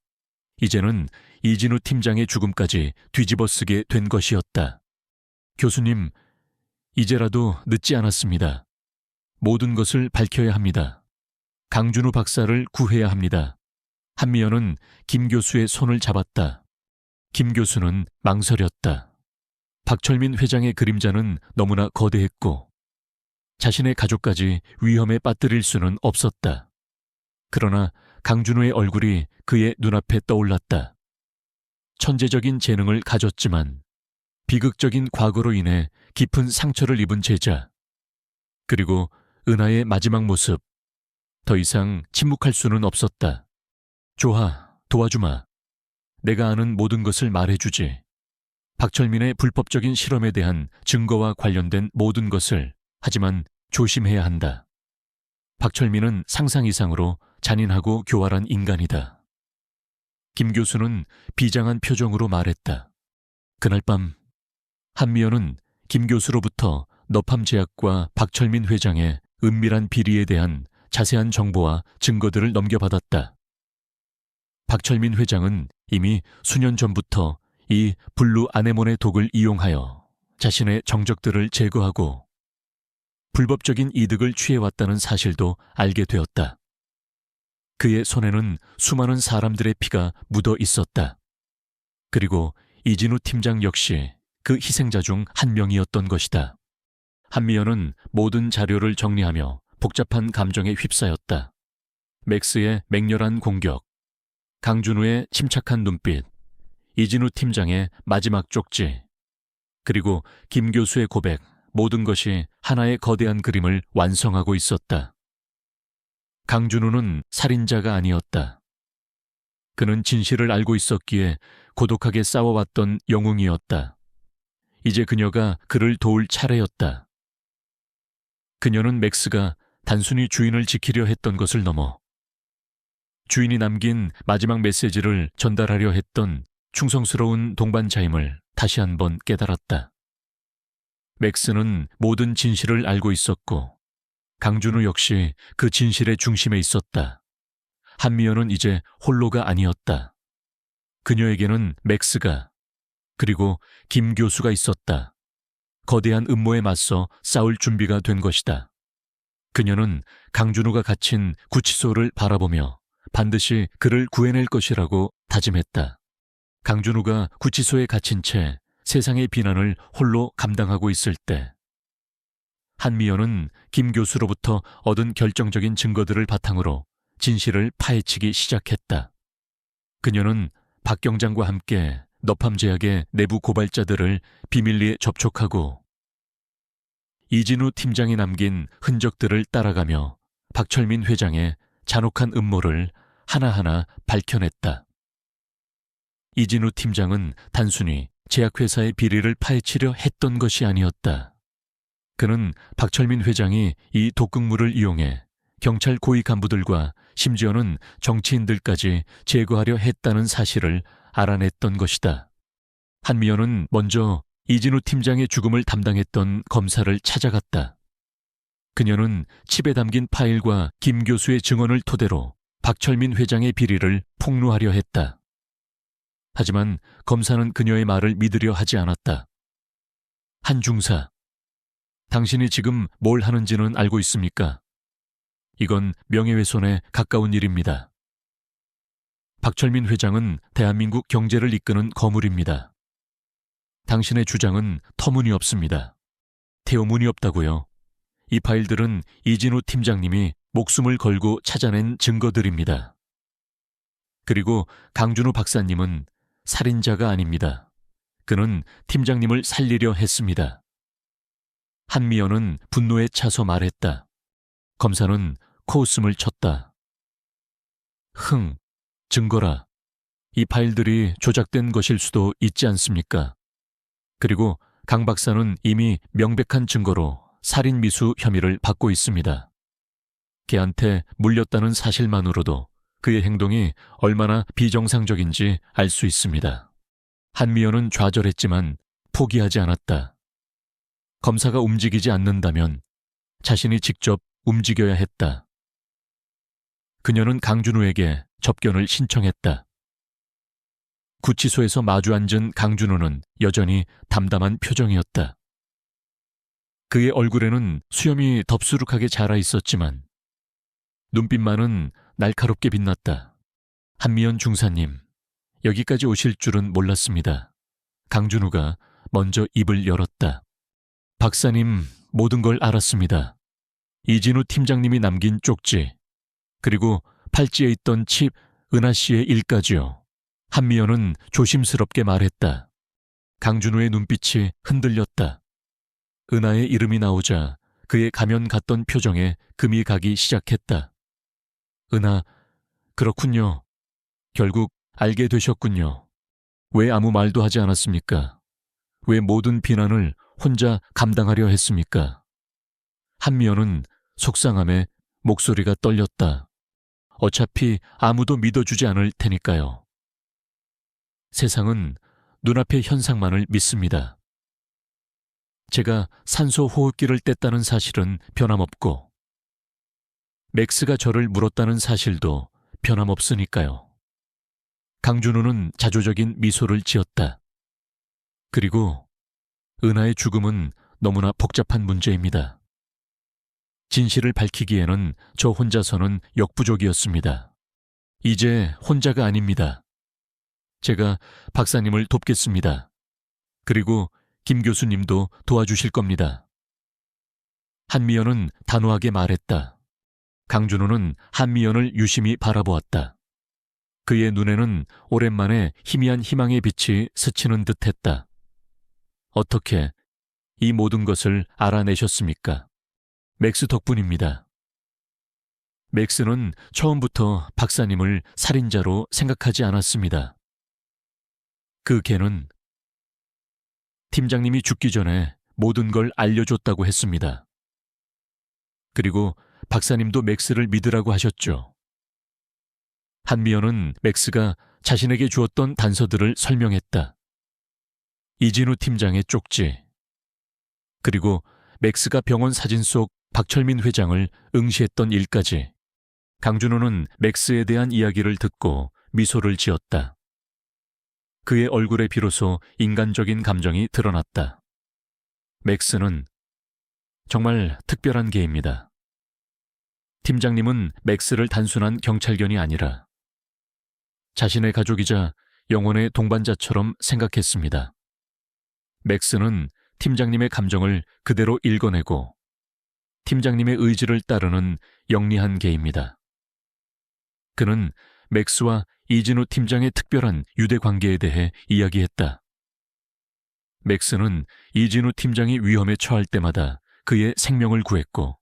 이제는 이진우 팀장의 죽음까지 뒤집어쓰게 된 것이었다. 교수님, 이제라도 늦지 않았습니다. 모든 것을 밝혀야 합니다. 강준우 박사를 구해야 합니다. 한미연은 김 교수의 손을 잡았다. 김 교수는 망설였다. 박철민 회장의 그림자는 너무나 거대했고 자신의 가족까지 위험에 빠뜨릴 수는 없었다. 그러나 강준호의 얼굴이 그의 눈앞에 떠올랐다. 천재적인 재능을 가졌지만 비극적인 과거로 인해 깊은 상처를 입은 제자. 그리고 은하의 마지막 모습. 더 이상 침묵할 수는 없었다. 조하, 도와주마. 내가 아는 모든 것을 말해주지. 박철민의 불법적인 실험에 대한 증거와 관련된 모든 것을. 하지만 조심해야 한다. 박철민은 상상 이상으로 잔인하고 교활한 인간이다. 김 교수는 비장한 표정으로 말했다. 그날 밤 한미연은 김 교수로부터 너팜제약과 박철민 회장의 은밀한 비리에 대한 자세한 정보와 증거들을 넘겨받았다. 박철민 회장은 이미 수년 전부터 이 블루 아네몬의 독을 이용하여 자신의 정적들을 제거하고 불법적인 이득을 취해왔다는 사실도 알게 되었다. 그의 손에는 수많은 사람들의 피가 묻어 있었다. 그리고 이진우 팀장 역시 그 희생자 중 한 명이었던 것이다. 한미연은 모든 자료를 정리하며 복잡한 감정에 휩싸였다. 맥스의 맹렬한 공격, 강준우의 침착한 눈빛, 이진우 팀장의 마지막 쪽지, 그리고 김 교수의 고백, 모든 것이 하나의 거대한 그림을 완성하고 있었다. 강준우는 살인자가 아니었다. 그는 진실을 알고 있었기에 고독하게 싸워왔던 영웅이었다. 이제 그녀가 그를 도울 차례였다. 그녀는 맥스가 단순히 주인을 지키려 했던 것을 넘어 주인이 남긴 마지막 메시지를 전달하려 했던 충성스러운 동반자임을 다시 한번 깨달았다. 맥스는 모든 진실을 알고 있었고 강준우 역시 그 진실의 중심에 있었다. 한미연은 이제 홀로가 아니었다. 그녀에게는 맥스가 그리고 김 교수가 있었다. 거대한 음모에 맞서 싸울 준비가 된 것이다. 그녀는 강준우가 갇힌 구치소를 바라보며 반드시 그를 구해낼 것이라고 다짐했다. 강준우가 구치소에 갇힌 채 세상의 비난을 홀로 감당하고 있을 때 한미연은 김 교수로부터 얻은 결정적인 증거들을 바탕으로 진실을 파헤치기 시작했다. 그녀는 박 경장과 함께 너팜제약의 내부 고발자들을 비밀리에 접촉하고 이진우 팀장이 남긴 흔적들을 따라가며 박철민 회장의 잔혹한 음모를 하나하나 밝혀냈다. 이진우 팀장은 단순히 제약회사의 비리를 파헤치려 했던 것이 아니었다. 그는 박철민 회장이 이 독극물을 이용해 경찰 고위 간부들과 심지어는 정치인들까지 제거하려 했다는 사실을 알아냈던 것이다. 한미연은 먼저 이진우 팀장의 죽음을 담당했던 검사를 찾아갔다. 그녀는 칩에 담긴 파일과 김 교수의 증언을 토대로 박철민 회장의 비리를 폭로하려 했다. 하지만 검사는 그녀의 말을 믿으려 하지 않았다. 한 중사, 당신이 지금 뭘 하는지는 알고 있습니까? 이건 명예훼손에 가까운 일입니다. 박철민 회장은 대한민국 경제를 이끄는 거물입니다. 당신의 주장은 터무니없습니다. 태우무니없다고요. 이 파일들은 이진우 팀장님이 목숨을 걸고 찾아낸 증거들입니다. 그리고 강준우 박사님은 살인자가 아닙니다. 그는 팀장님을 살리려 했습니다. 한미연은 분노에 차서 말했다. 검사는 코웃음을 쳤다. 증거라. 이 파일들이 조작된 것일 수도 있지 않습니까? 그리고 강 박사는 이미 명백한 증거로 살인미수 혐의를 받고 있습니다. 걔한테 물렸다는 사실만으로도 그의 행동이 얼마나 비정상적인지 알 수 있습니다. 한미연은 좌절했지만 포기하지 않았다. 검사가 움직이지 않는다면 자신이 직접 움직여야 했다. 그녀는 강준우에게 접견을 신청했다. 구치소에서 마주 앉은 강준우는 여전히 담담한 표정이었다. 그의 얼굴에는 수염이 덥수룩하게 자라 있었지만 눈빛만은 날카롭게 빛났다. 한미연 중사님, 여기까지 오실 줄은 몰랐습니다. 강준우가 먼저 입을 열었다. 박사님, 모든 걸 알았습니다. 이진우 팀장님이 남긴 쪽지, 그리고 팔찌에 있던 칩 은하 씨의 일까지요. 한미연은 조심스럽게 말했다. 강준호의 눈빛이 흔들렸다. 은하의 이름이 나오자 그의 가면 같던 표정에 금이 가기 시작했다. 은하, 그렇군요. 결국 알게 되셨군요. 왜 아무 말도 하지 않았습니까? 왜 모든 비난을 혼자 감당하려 했습니까? 한미연은 속상함에 목소리가 떨렸다. 어차피 아무도 믿어주지 않을 테니까요. 세상은 눈앞의 현상만을 믿습니다. 제가 산소 호흡기를 뗐다는 사실은 변함없고, 맥스가 저를 물었다는 사실도 변함없으니까요. 강준호는 자조적인 미소를 지었다. 그리고 은하의 죽음은 너무나 복잡한 문제입니다. 진실을 밝히기에는 저 혼자서는 역부족이었습니다. 이제 혼자가 아닙니다. 제가 박사님을 돕겠습니다. 그리고 김 교수님도 도와주실 겁니다. 한미연은 단호하게 말했다. 강준호는 한미연을 유심히 바라보았다. 그의 눈에는 오랜만에 희미한 희망의 빛이 스치는 듯했다. 어떻게 이 모든 것을 알아내셨습니까? 맥스 덕분입니다. 맥스는 처음부터 박사님을 살인자로 생각하지 않았습니다. 그 걔는 팀장님이 죽기 전에 모든 걸 알려줬다고 했습니다. 그리고 박사님도 맥스를 믿으라고 하셨죠. 한미연은 맥스가 자신에게 주었던 단서들을 설명했다. 이진우 팀장의 쪽지, 그리고 맥스가 병원 사진 속 박철민 회장을 응시했던 일까지. 강준호는 맥스에 대한 이야기를 듣고 미소를 지었다. 그의 얼굴에 비로소 인간적인 감정이 드러났다. 맥스는 정말 특별한 개입니다. 팀장님은 맥스를 단순한 경찰견이 아니라 자신의 가족이자 영혼의 동반자처럼 생각했습니다. 맥스는 팀장님의 감정을 그대로 읽어내고 팀장님의 의지를 따르는 영리한 개입니다. 그는 맥스와 이진우 팀장의 특별한 유대 관계에 대해 이야기했다. 맥스는 이진우 팀장이 위험에 처할 때마다 그의 생명을 구했고,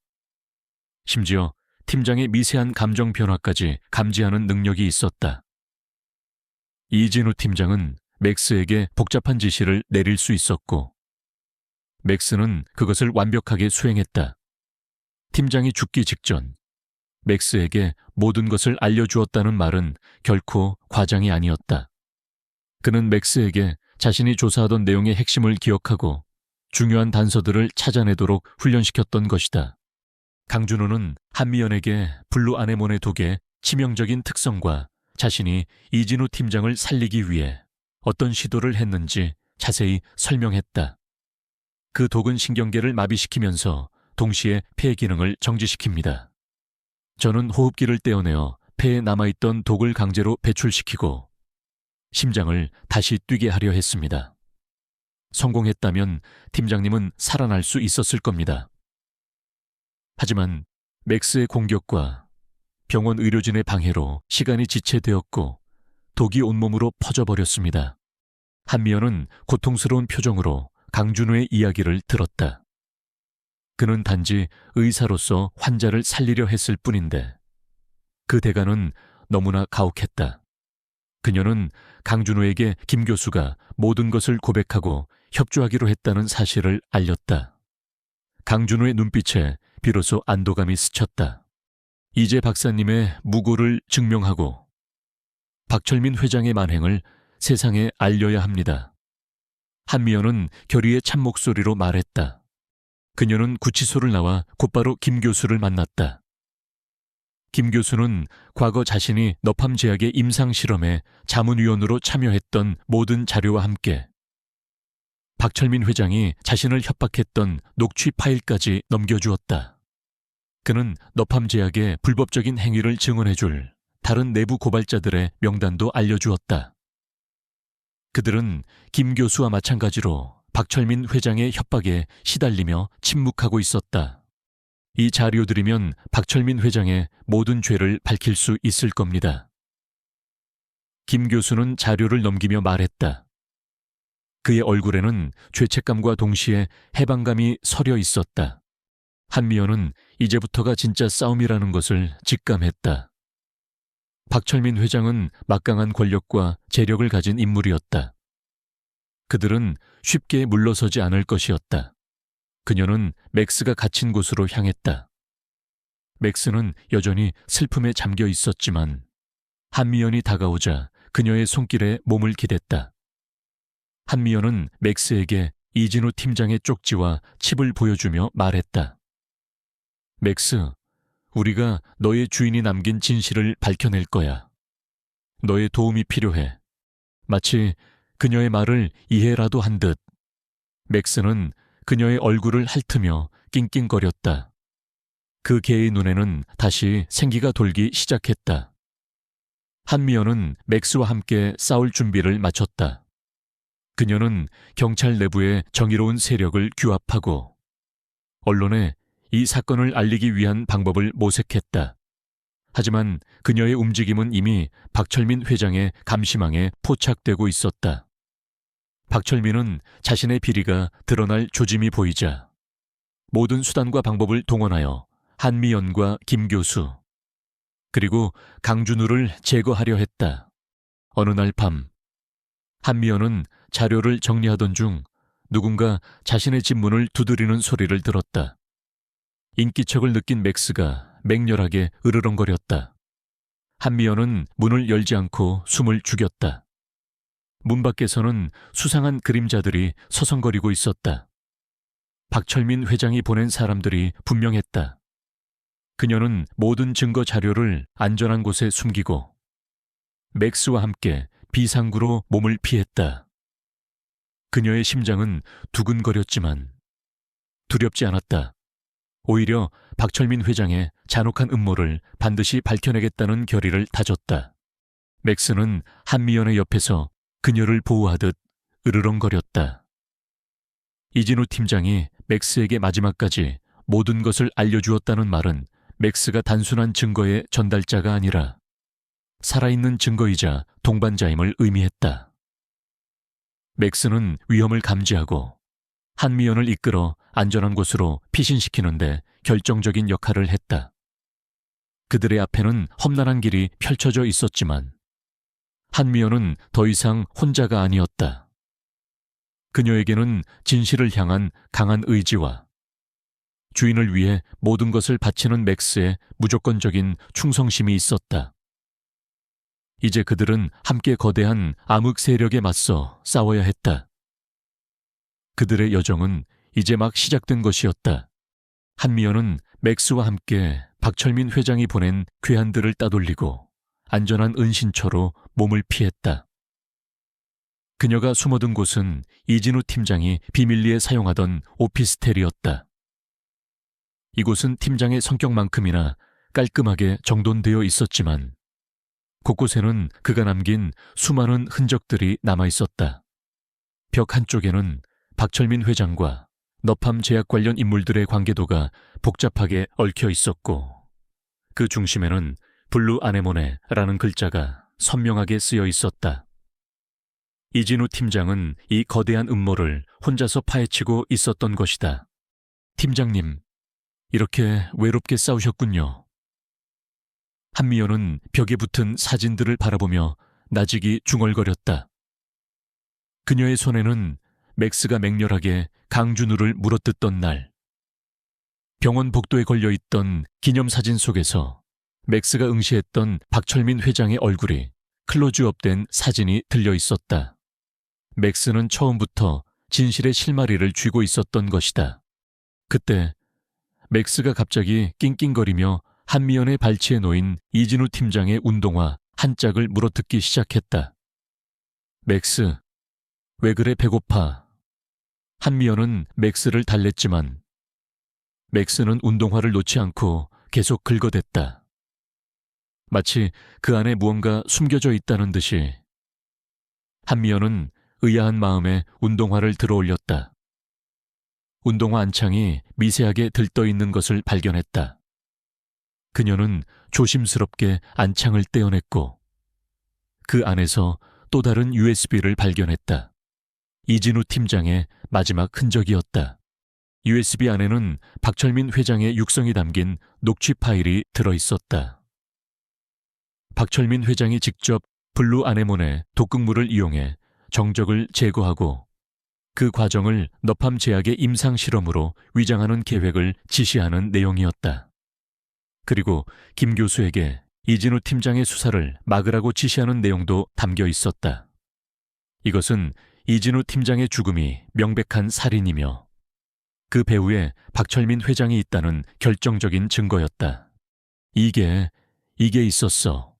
심지어 팀장의 미세한 감정 변화까지 감지하는 능력이 있었다. 이진우 팀장은 맥스에게 복잡한 지시를 내릴 수 있었고, 맥스는 그것을 완벽하게 수행했다. 팀장이 죽기 직전 맥스에게 모든 것을 알려주었다는 말은 결코 과장이 아니었다. 그는 맥스에게 자신이 조사하던 내용의 핵심을 기억하고 중요한 단서들을 찾아내도록 훈련시켰던 것이다. 강준호는 한미연에게 블루 아네몬의 독의 치명적인 특성과 자신이 이진우 팀장을 살리기 위해 어떤 시도를 했는지 자세히 설명했다. 그 독은 신경계를 마비시키면서 동시에 폐 기능을 정지시킵니다. 저는 호흡기를 떼어내어 폐에 남아있던 독을 강제로 배출시키고 심장을 다시 뛰게 하려 했습니다. 성공했다면 팀장님은 살아날 수 있었을 겁니다. 하지만 맥스의 공격과 병원 의료진의 방해로 시간이 지체되었고 독이 온몸으로 퍼져버렸습니다. 한미연은 고통스러운 표정으로 강준호의 이야기를 들었다. 그는 단지 의사로서 환자를 살리려 했을 뿐인데 그 대가는 너무나 가혹했다. 그녀는 강준호에게 김 교수가 모든 것을 고백하고 협조하기로 했다는 사실을 알렸다. 강준호의 눈빛에 비로소 안도감이 스쳤다. 이제 박사님의 무고를 증명하고 박철민 회장의 만행을 세상에 알려야 합니다. 한미연은 결의의 찬목소리로 말했다. 그녀는 구치소를 나와 곧바로 김 교수를 만났다. 김 교수는 과거 자신이 너팜 제약의 임상실험에 자문위원으로 참여했던 모든 자료와 함께 박철민 회장이 자신을 협박했던 녹취 파일까지 넘겨주었다. 그는 너팜 제약의 불법적인 행위를 증언해줄 다른 내부 고발자들의 명단도 알려주었다. 그들은 김 교수와 마찬가지로 박철민 회장의 협박에 시달리며 침묵하고 있었다. 이 자료들이면 박철민 회장의 모든 죄를 밝힐 수 있을 겁니다. 김 교수는 자료를 넘기며 말했다. 그의 얼굴에는 죄책감과 동시에 해방감이 서려 있었다. 한미연은 이제부터가 진짜 싸움이라는 것을 직감했다. 박철민 회장은 막강한 권력과 재력을 가진 인물이었다. 그들은 쉽게 물러서지 않을 것이었다. 그녀는 맥스가 갇힌 곳으로 향했다. 맥스는 여전히 슬픔에 잠겨 있었지만 한미연이 다가오자 그녀의 손길에 몸을 기댔다. 한미연은 맥스에게 이진우 팀장의 쪽지와 칩을 보여주며 말했다. 맥스, 우리가 너의 주인이 남긴 진실을 밝혀낼 거야. 너의 도움이 필요해. 마치 그녀의 말을 이해라도 한 듯. 맥스는 그녀의 얼굴을 핥으며 낑낑거렸다. 그 개의 눈에는 다시 생기가 돌기 시작했다. 한미연은 맥스와 함께 싸울 준비를 마쳤다. 그녀는 경찰 내부의 정의로운 세력을 규합하고 언론에 이 사건을 알리기 위한 방법을 모색했다. 하지만 그녀의 움직임은 이미 박철민 회장의 감시망에 포착되고 있었다. 박철민은 자신의 비리가 드러날 조짐이 보이자 모든 수단과 방법을 동원하여 한미연과 김 교수 그리고 강준우를 제거하려 했다. 어느 날 밤 한미연은 자료를 정리하던 중 누군가 자신의 집 문을 두드리는 소리를 들었다. 인기척을 느낀 맥스가 맹렬하게 으르렁거렸다. 한미연은 문을 열지 않고 숨을 죽였다. 문 밖에서는 수상한 그림자들이 서성거리고 있었다. 박철민 회장이 보낸 사람들이 분명했다. 그녀는 모든 증거 자료를 안전한 곳에 숨기고 맥스와 함께 비상구로 몸을 피했다. 그녀의 심장은 두근거렸지만 두렵지 않았다. 오히려 박철민 회장의 잔혹한 음모를 반드시 밝혀내겠다는 결의를 다졌다. 맥스는 한미연의 옆에서 그녀를 보호하듯 으르렁거렸다. 이진우 팀장이 맥스에게 마지막까지 모든 것을 알려주었다는 말은 맥스가 단순한 증거의 전달자가 아니라 살아있는 증거이자 동반자임을 의미했다. 맥스는 위험을 감지하고 한미연을 이끌어 안전한 곳으로 피신시키는데 결정적인 역할을 했다. 그들의 앞에는 험난한 길이 펼쳐져 있었지만 한미연은 더 이상 혼자가 아니었다. 그녀에게는 진실을 향한 강한 의지와 주인을 위해 모든 것을 바치는 맥스의 무조건적인 충성심이 있었다. 이제 그들은 함께 거대한 암흑 세력에 맞서 싸워야 했다. 그들의 여정은 이제 막 시작된 것이었다. 한미연은 맥스와 함께 박철민 회장이 보낸 괴한들을 따돌리고 안전한 은신처로 몸을 피했다. 그녀가 숨어든 곳은 이진우 팀장이 비밀리에 사용하던 오피스텔이었다. 이곳은 팀장의 성격만큼이나 깔끔하게 정돈되어 있었지만 곳곳에는 그가 남긴 수많은 흔적들이 남아있었다. 벽 한쪽에는 박철민 회장과 너팜 제약 관련 인물들의 관계도가 복잡하게 얽혀 있었고 그 중심에는 블루 아네모네라는 글자가 선명하게 쓰여 있었다. 이진우 팀장은 이 거대한 음모를 혼자서 파헤치고 있었던 것이다. 팀장님, 이렇게 외롭게 싸우셨군요. 한미연은 벽에 붙은 사진들을 바라보며 나직이 중얼거렸다. 그녀의 손에는 맥스가 맹렬하게 강준우를 물어뜯던 날, 병원 복도에 걸려있던 기념사진 속에서 맥스가 응시했던 박철민 회장의 얼굴이 클로즈업된 사진이 들려있었다. 맥스는 처음부터 진실의 실마리를 쥐고 있었던 것이다. 그때 맥스가 갑자기 낑낑거리며 한미연의 발치에 놓인 이진우 팀장의 운동화 한 짝을 물어뜯기 시작했다. 맥스, 왜 그래 배고파? 한미연은 맥스를 달랬지만 맥스는 운동화를 놓지 않고 계속 긁어댔다. 마치 그 안에 무언가 숨겨져 있다는 듯이. 한미연은 의아한 마음에 운동화를 들어올렸다. 운동화 안창이 미세하게 들떠 있는 것을 발견했다. 그녀는 조심스럽게 안창을 떼어냈고 그 안에서 또 다른 USB를 발견했다. 이진우 팀장의 마지막 흔적이었다. USB 안에는 박철민 회장의 육성이 담긴 녹취 파일이 들어있었다. 박철민 회장이 직접 블루 아네몬의 독극물을 이용해 정적을 제거하고 그 과정을 너팜 제약의 임상 실험으로 위장하는 계획을 지시하는 내용이었다. 그리고 김 교수에게 이진우 팀장의 수사를 막으라고 지시하는 내용도 담겨 있었다. 이것은 이진우 팀장의 죽음이 명백한 살인이며 그 배후에 박철민 회장이 있다는 결정적인 증거였다. 이게 있었어.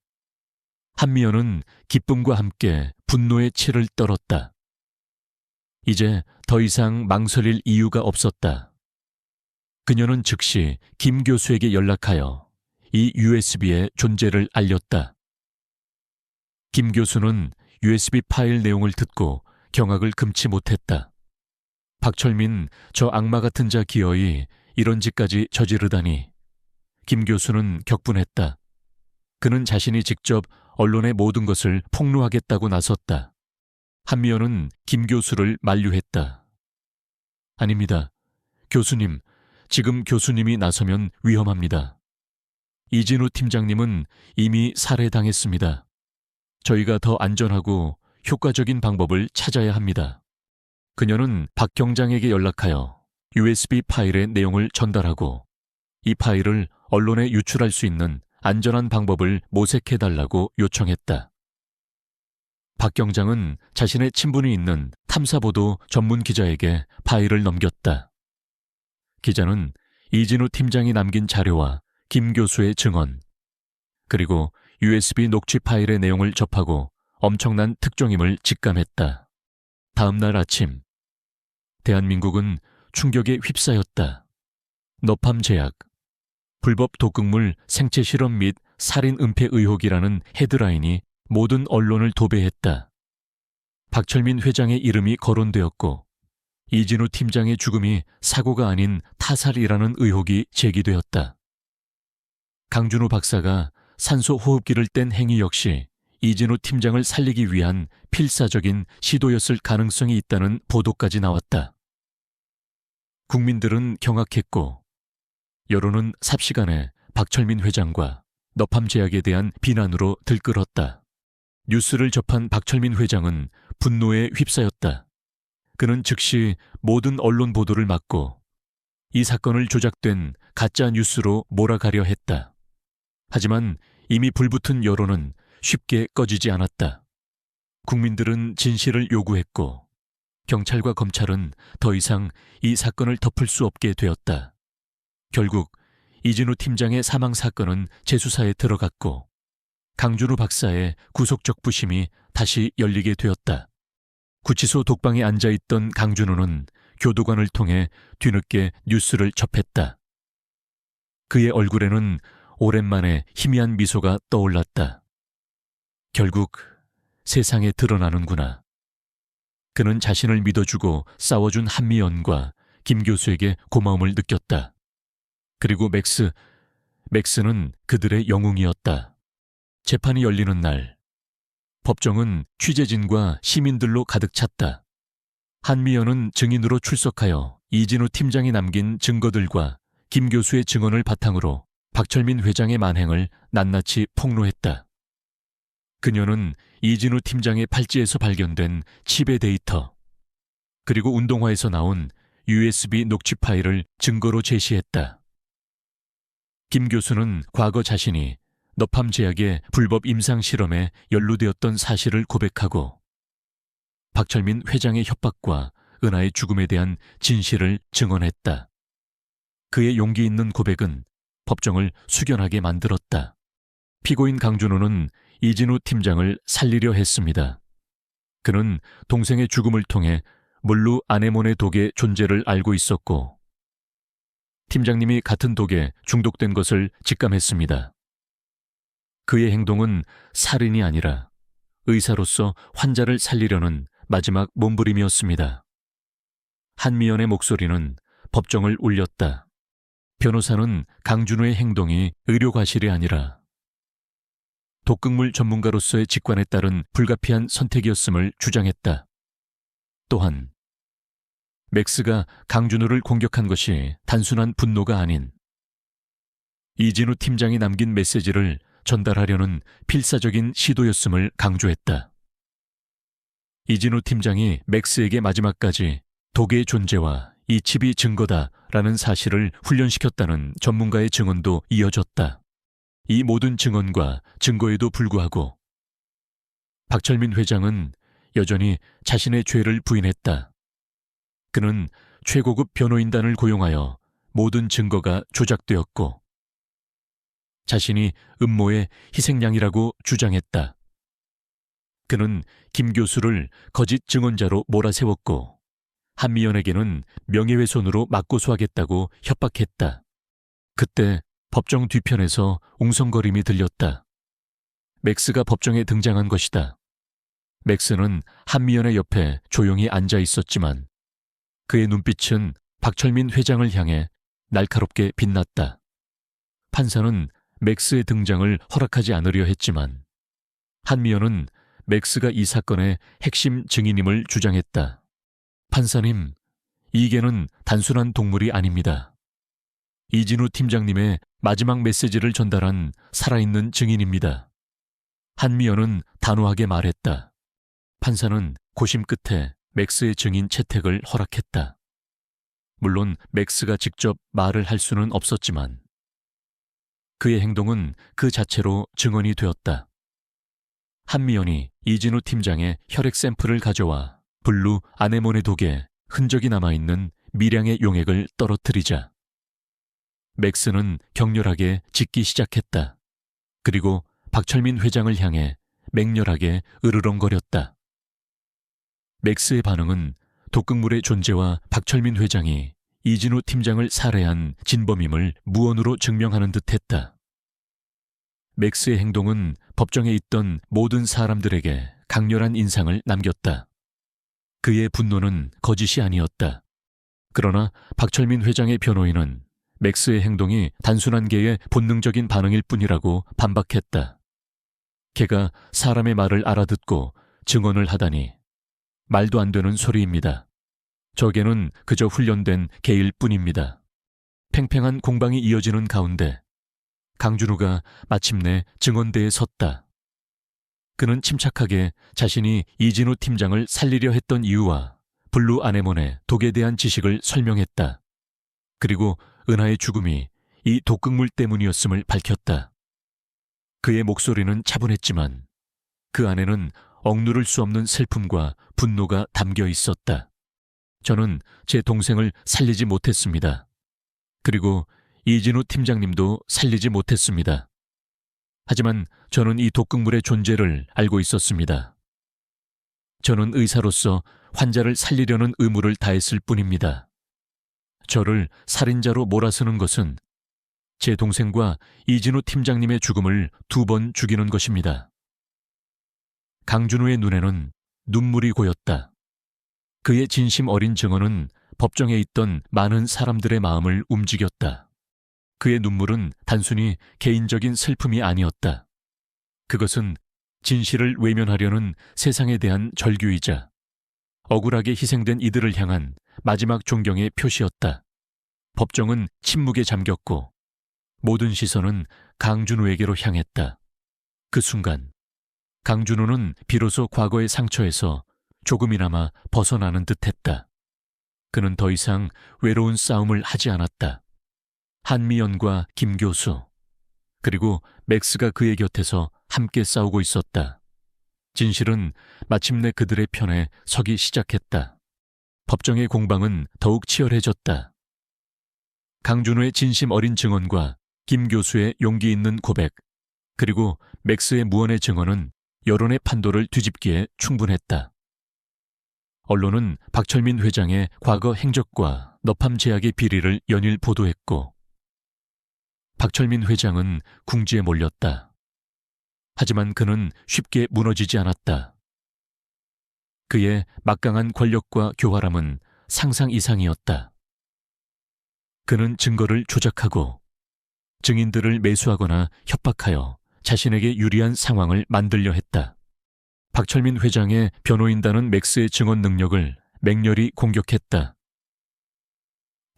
한미연은 기쁨과 함께 분노의 치를 떨었다. 이제 더 이상 망설일 이유가 없었다. 그녀는 즉시 김 교수에게 연락하여 이 USB의 존재를 알렸다. 김 교수는 USB 파일 내용을 듣고 경악을 금치 못했다. 박철민, 저 악마 같은 자 기어이 이런 짓까지 저지르다니. 김 교수는 격분했다. 그는 자신이 직접 언론의 모든 것을 폭로하겠다고 나섰다. 한미연은 김 교수를 만류했다. 아닙니다. 교수님, 지금 교수님이 나서면 위험합니다. 이진우 팀장님은 이미 살해당했습니다. 저희가 더 안전하고 효과적인 방법을 찾아야 합니다. 그녀는 박 경장에게 연락하여 USB 파일의 내용을 전달하고 이 파일을 언론에 유출할 수 있는 안전한 방법을 모색해달라고 요청했다. 박 경장은 자신의 친분이 있는 탐사보도 전문 기자에게 파일을 넘겼다. 기자는 이진우 팀장이 남긴 자료와 김 교수의 증언, 그리고 USB 녹취 파일의 내용을 접하고 엄청난 특종임을 직감했다. 다음 날 아침, 대한민국은 충격에 휩싸였다. 너팜 제약, 불법 독극물 생체 실험 및 살인 은폐 의혹이라는 헤드라인이 모든 언론을 도배했다. 박철민 회장의 이름이 거론되었고 이진우 팀장의 죽음이 사고가 아닌 타살이라는 의혹이 제기되었다. 강준호 박사가 산소 호흡기를 뗀 행위 역시 이진우 팀장을 살리기 위한 필사적인 시도였을 가능성이 있다는 보도까지 나왔다. 국민들은 경악했고 여론은 삽시간에 박철민 회장과 너팜 제약에 대한 비난으로 들끓었다. 뉴스를 접한 박철민 회장은 분노에 휩싸였다. 그는 즉시 모든 언론 보도를 막고 이 사건을 조작된 가짜 뉴스로 몰아가려 했다. 하지만 이미 불붙은 여론은 쉽게 꺼지지 않았다. 국민들은 진실을 요구했고 경찰과 검찰은 더 이상 이 사건을 덮을 수 없게 되었다. 결국 이진우 팀장의 사망 사건은 재수사에 들어갔고 강준호 박사의 구속적 부심이 다시 열리게 되었다. 구치소 독방에 앉아있던 강준호는 교도관을 통해 뒤늦게 뉴스를 접했다. 그의 얼굴에는 오랜만에 희미한 미소가 떠올랐다. 결국 세상에 드러나는구나. 그는 자신을 믿어주고 싸워준 한미연과 김 교수에게 고마움을 느꼈다. 그리고 맥스는 그들의 영웅이었다. 재판이 열리는 날, 법정은 취재진과 시민들로 가득 찼다. 한미연은 증인으로 출석하여 이진우 팀장이 남긴 증거들과 김 교수의 증언을 바탕으로 박철민 회장의 만행을 낱낱이 폭로했다. 그녀는 이진우 팀장의 팔찌에서 발견된 칩의 데이터, 그리고 운동화에서 나온 USB 녹취 파일을 증거로 제시했다. 김 교수는 과거 자신이 너팜 제약의 불법 임상 실험에 연루되었던 사실을 고백하고 박철민 회장의 협박과 은하의 죽음에 대한 진실을 증언했다. 그의 용기 있는 고백은 법정을 숙연하게 만들었다. 피고인 강준호는 이진우 팀장을 살리려 했습니다. 그는 동생의 죽음을 통해 물루 아네몬의 독의 존재를 알고 있었고 팀장님이 같은 독에 중독된 것을 직감했습니다. 그의 행동은 살인이 아니라 의사로서 환자를 살리려는 마지막 몸부림이었습니다. 한미연의 목소리는 법정을 울렸다. 변호사는 강준호의 행동이 의료과실이 아니라 독극물 전문가로서의 직관에 따른 불가피한 선택이었음을 주장했다. 또한 맥스가 강준호를 공격한 것이 단순한 분노가 아닌 이진우 팀장이 남긴 메시지를 전달하려는 필사적인 시도였음을 강조했다. 이진우 팀장이 맥스에게 마지막까지 독의 존재와 이 칩이 증거다라는 사실을 훈련시켰다는 전문가의 증언도 이어졌다. 이 모든 증언과 증거에도 불구하고 박철민 회장은 여전히 자신의 죄를 부인했다. 그는 최고급 변호인단을 고용하여 모든 증거가 조작되었고 자신이 음모의 희생양이라고 주장했다. 그는 김 교수를 거짓 증언자로 몰아세웠고 한미연에게는 명예훼손으로 맞고소하겠다고 협박했다. 그때 법정 뒤편에서 웅성거림이 들렸다. 맥스가 법정에 등장한 것이다. 맥스는 한미연의 옆에 조용히 앉아 있었지만 그의 눈빛은 박철민 회장을 향해 날카롭게 빛났다. 판사는 맥스의 등장을 허락하지 않으려 했지만 한미연은 맥스가 이 사건의 핵심 증인임을 주장했다. 판사님, 이계는 단순한 동물이 아닙니다. 이진우 팀장님의 마지막 메시지를 전달한 살아있는 증인입니다. 한미연은 단호하게 말했다. 판사는 고심 끝에 맥스의 증인 채택을 허락했다. 물론 맥스가 직접 말을 할 수는 없었지만 그의 행동은 그 자체로 증언이 되었다. 한미연이 이진우 팀장의 혈액 샘플을 가져와 블루 아네모네 독에 흔적이 남아있는 미량의 용액을 떨어뜨리자 맥스는 격렬하게 짖기 시작했다. 그리고 박철민 회장을 향해 맹렬하게 으르렁거렸다. 맥스의 반응은 독극물의 존재와 박철민 회장이 이진우 팀장을 살해한 진범임을 무언으로 증명하는 듯했다. 맥스의 행동은 법정에 있던 모든 사람들에게 강렬한 인상을 남겼다. 그의 분노는 거짓이 아니었다. 그러나 박철민 회장의 변호인은 맥스의 행동이 단순한 개의 본능적인 반응일 뿐이라고 반박했다. 개가 사람의 말을 알아듣고 증언을 하다니 말도 안 되는 소리입니다. 저 개는 그저 훈련된 개일 뿐입니다. 팽팽한 공방이 이어지는 가운데 강준호가 마침내 증언대에 섰다. 그는 침착하게 자신이 이진우 팀장을 살리려 했던 이유와 블루 아네몬의 독에 대한 지식을 설명했다. 그리고 은하의 죽음이 이 독극물 때문이었음을 밝혔다. 그의 목소리는 차분했지만 그 안에는 억누를 수 없는 슬픔과 분노가 담겨 있었다. 저는 제 동생을 살리지 못했습니다. 그리고 이진우 팀장님도 살리지 못했습니다. 하지만 저는 이 독극물의 존재를 알고 있었습니다. 저는 의사로서 환자를 살리려는 의무를 다했을 뿐입니다. 저를 살인자로 몰아서는 것은 제 동생과 이진우 팀장님의 죽음을 2번 죽이는 것입니다. 강준호의 눈에는 눈물이 고였다. 그의 진심 어린 증언은 법정에 있던 많은 사람들의 마음을 움직였다. 그의 눈물은 단순히 개인적인 슬픔이 아니었다. 그것은 진실을 외면하려는 세상에 대한 절규이자 억울하게 희생된 이들을 향한 마지막 존경의 표시였다. 법정은 침묵에 잠겼고 모든 시선은 강준호에게로 향했다. 그 순간 강준호는 비로소 과거의 상처에서 조금이나마 벗어나는 듯했다. 그는 더 이상 외로운 싸움을 하지 않았다. 한미연과 김 교수, 그리고 맥스가 그의 곁에서 함께 싸우고 있었다. 진실은 마침내 그들의 편에 서기 시작했다. 법정의 공방은 더욱 치열해졌다. 강준호의 진심 어린 증언과 김 교수의 용기 있는 고백, 그리고 맥스의 무언의 증언은 여론의 판도를 뒤집기에 충분했다. 언론은 박철민 회장의 과거 행적과 너팜 제약의 비리를 연일 보도했고 박철민 회장은 궁지에 몰렸다. 하지만 그는 쉽게 무너지지 않았다. 그의 막강한 권력과 교활함은 상상 이상이었다. 그는 증거를 조작하고 증인들을 매수하거나 협박하여 자신에게 유리한 상황을 만들려 했다. 박철민 회장의 변호인단은 맥스의 증언 능력을 맹렬히 공격했다.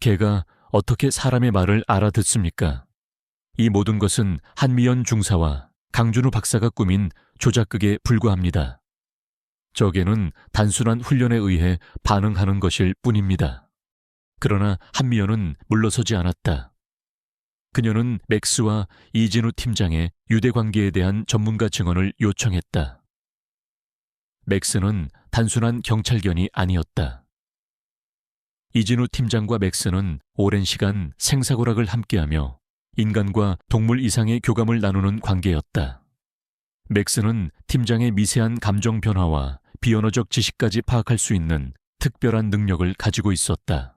걔가 어떻게 사람의 말을 알아듣습니까? 이 모든 것은 한미연 중사와 강준우 박사가 꾸민 조작극에 불과합니다. 저게는 단순한 훈련에 의해 반응하는 것일 뿐입니다. 그러나 한미연은 물러서지 않았다. 그녀는 맥스와 이진우 팀장의 유대관계에 대한 전문가 증언을 요청했다. 맥스는 단순한 경찰견이 아니었다. 이진우 팀장과 맥스는 오랜 시간 생사고락을 함께하며 인간과 동물 이상의 교감을 나누는 관계였다. 맥스는 팀장의 미세한 감정 변화와 비언어적 지식까지 파악할 수 있는 특별한 능력을 가지고 있었다.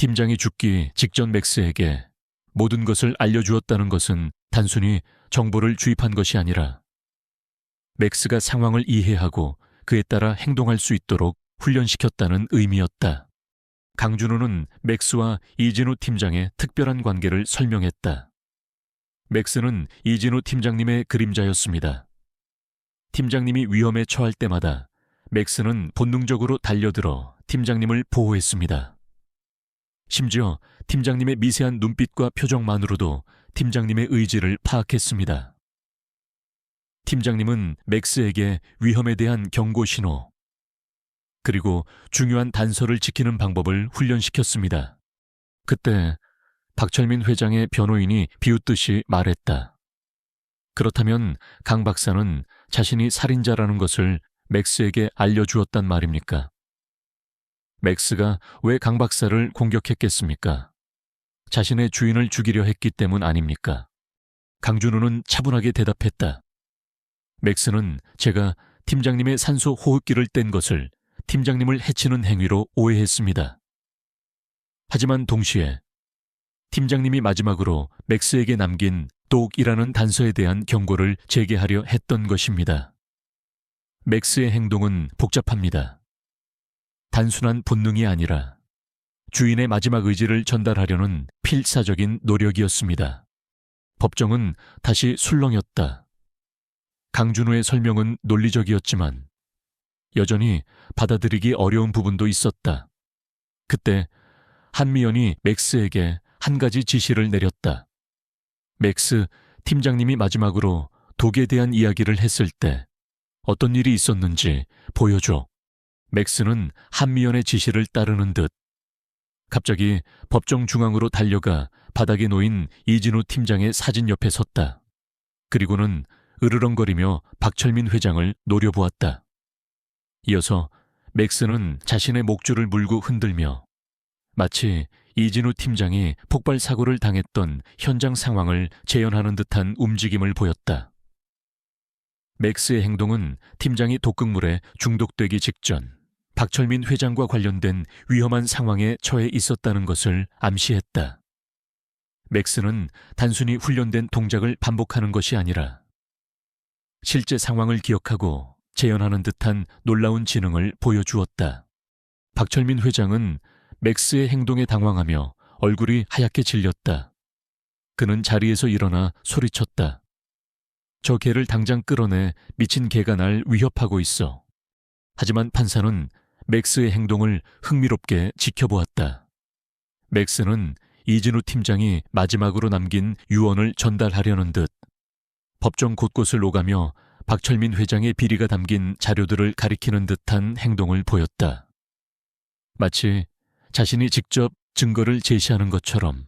팀장이 죽기 직전 맥스에게 모든 것을 알려주었다는 것은 단순히 정보를 주입한 것이 아니라 맥스가 상황을 이해하고 그에 따라 행동할 수 있도록 훈련시켰다는 의미였다. 강준호는 맥스와 이진우 팀장의 특별한 관계를 설명했다. 맥스는 이진우 팀장님의 그림자였습니다. 팀장님이 위험에 처할 때마다 맥스는 본능적으로 달려들어 팀장님을 보호했습니다. 심지어 팀장님의 미세한 눈빛과 표정만으로도 팀장님의 의지를 파악했습니다. 팀장님은 맥스에게 위험에 대한 경고 신호, 그리고 중요한 단서를 지키는 방법을 훈련시켰습니다. 그때 박철민 회장의 변호인이 비웃듯이 말했다. 그렇다면 강 박사는 자신이 살인자라는 것을 맥스에게 알려주었단 말입니까? 맥스가 왜 강 박사를 공격했겠습니까? 자신의 주인을 죽이려 했기 때문 아닙니까? 강준호는 차분하게 대답했다. 맥스는 제가 팀장님의 산소 호흡기를 뗀 것을 팀장님을 해치는 행위로 오해했습니다. 하지만 동시에 팀장님이 마지막으로 맥스에게 남긴 독이라는 단서에 대한 경고를 제기하려 했던 것입니다. 맥스의 행동은 복잡합니다. 단순한 본능이 아니라 주인의 마지막 의지를 전달하려는 필사적인 노력이었습니다. 법정은 다시 술렁였다. 강준호의 설명은 논리적이었지만 여전히 받아들이기 어려운 부분도 있었다. 그때 한미연이 맥스에게 한 가지 지시를 내렸다. 맥스, 팀장님이 마지막으로 독에 대한 이야기를 했을 때 어떤 일이 있었는지 보여줘. 맥스는 한미연의 지시를 따르는 듯 갑자기 법정 중앙으로 달려가 바닥에 놓인 이진우 팀장의 사진 옆에 섰다. 그리고는 으르렁거리며 박철민 회장을 노려보았다. 이어서 맥스는 자신의 목줄을 물고 흔들며 마치 이진우 팀장이 폭발 사고를 당했던 현장 상황을 재현하는 듯한 움직임을 보였다. 맥스의 행동은 팀장이 독극물에 중독되기 직전 박철민 회장과 관련된 위험한 상황에 처해 있었다는 것을 암시했다. 맥스는 단순히 훈련된 동작을 반복하는 것이 아니라 실제 상황을 기억하고 재현하는 듯한 놀라운 지능을 보여주었다. 박철민 회장은 맥스의 행동에 당황하며 얼굴이 하얗게 질렸다. 그는 자리에서 일어나 소리쳤다. 저 개를 당장 끌어내 미친 개가 날 위협하고 있어. 하지만 판사는 맥스의 행동을 흥미롭게 지켜보았다. 맥스는 이진우 팀장이 마지막으로 남긴 유언을 전달하려는 듯 법정 곳곳을 오가며 박철민 회장의 비리가 담긴 자료들을 가리키는 듯한 행동을 보였다. 마치 자신이 직접 증거를 제시하는 것처럼.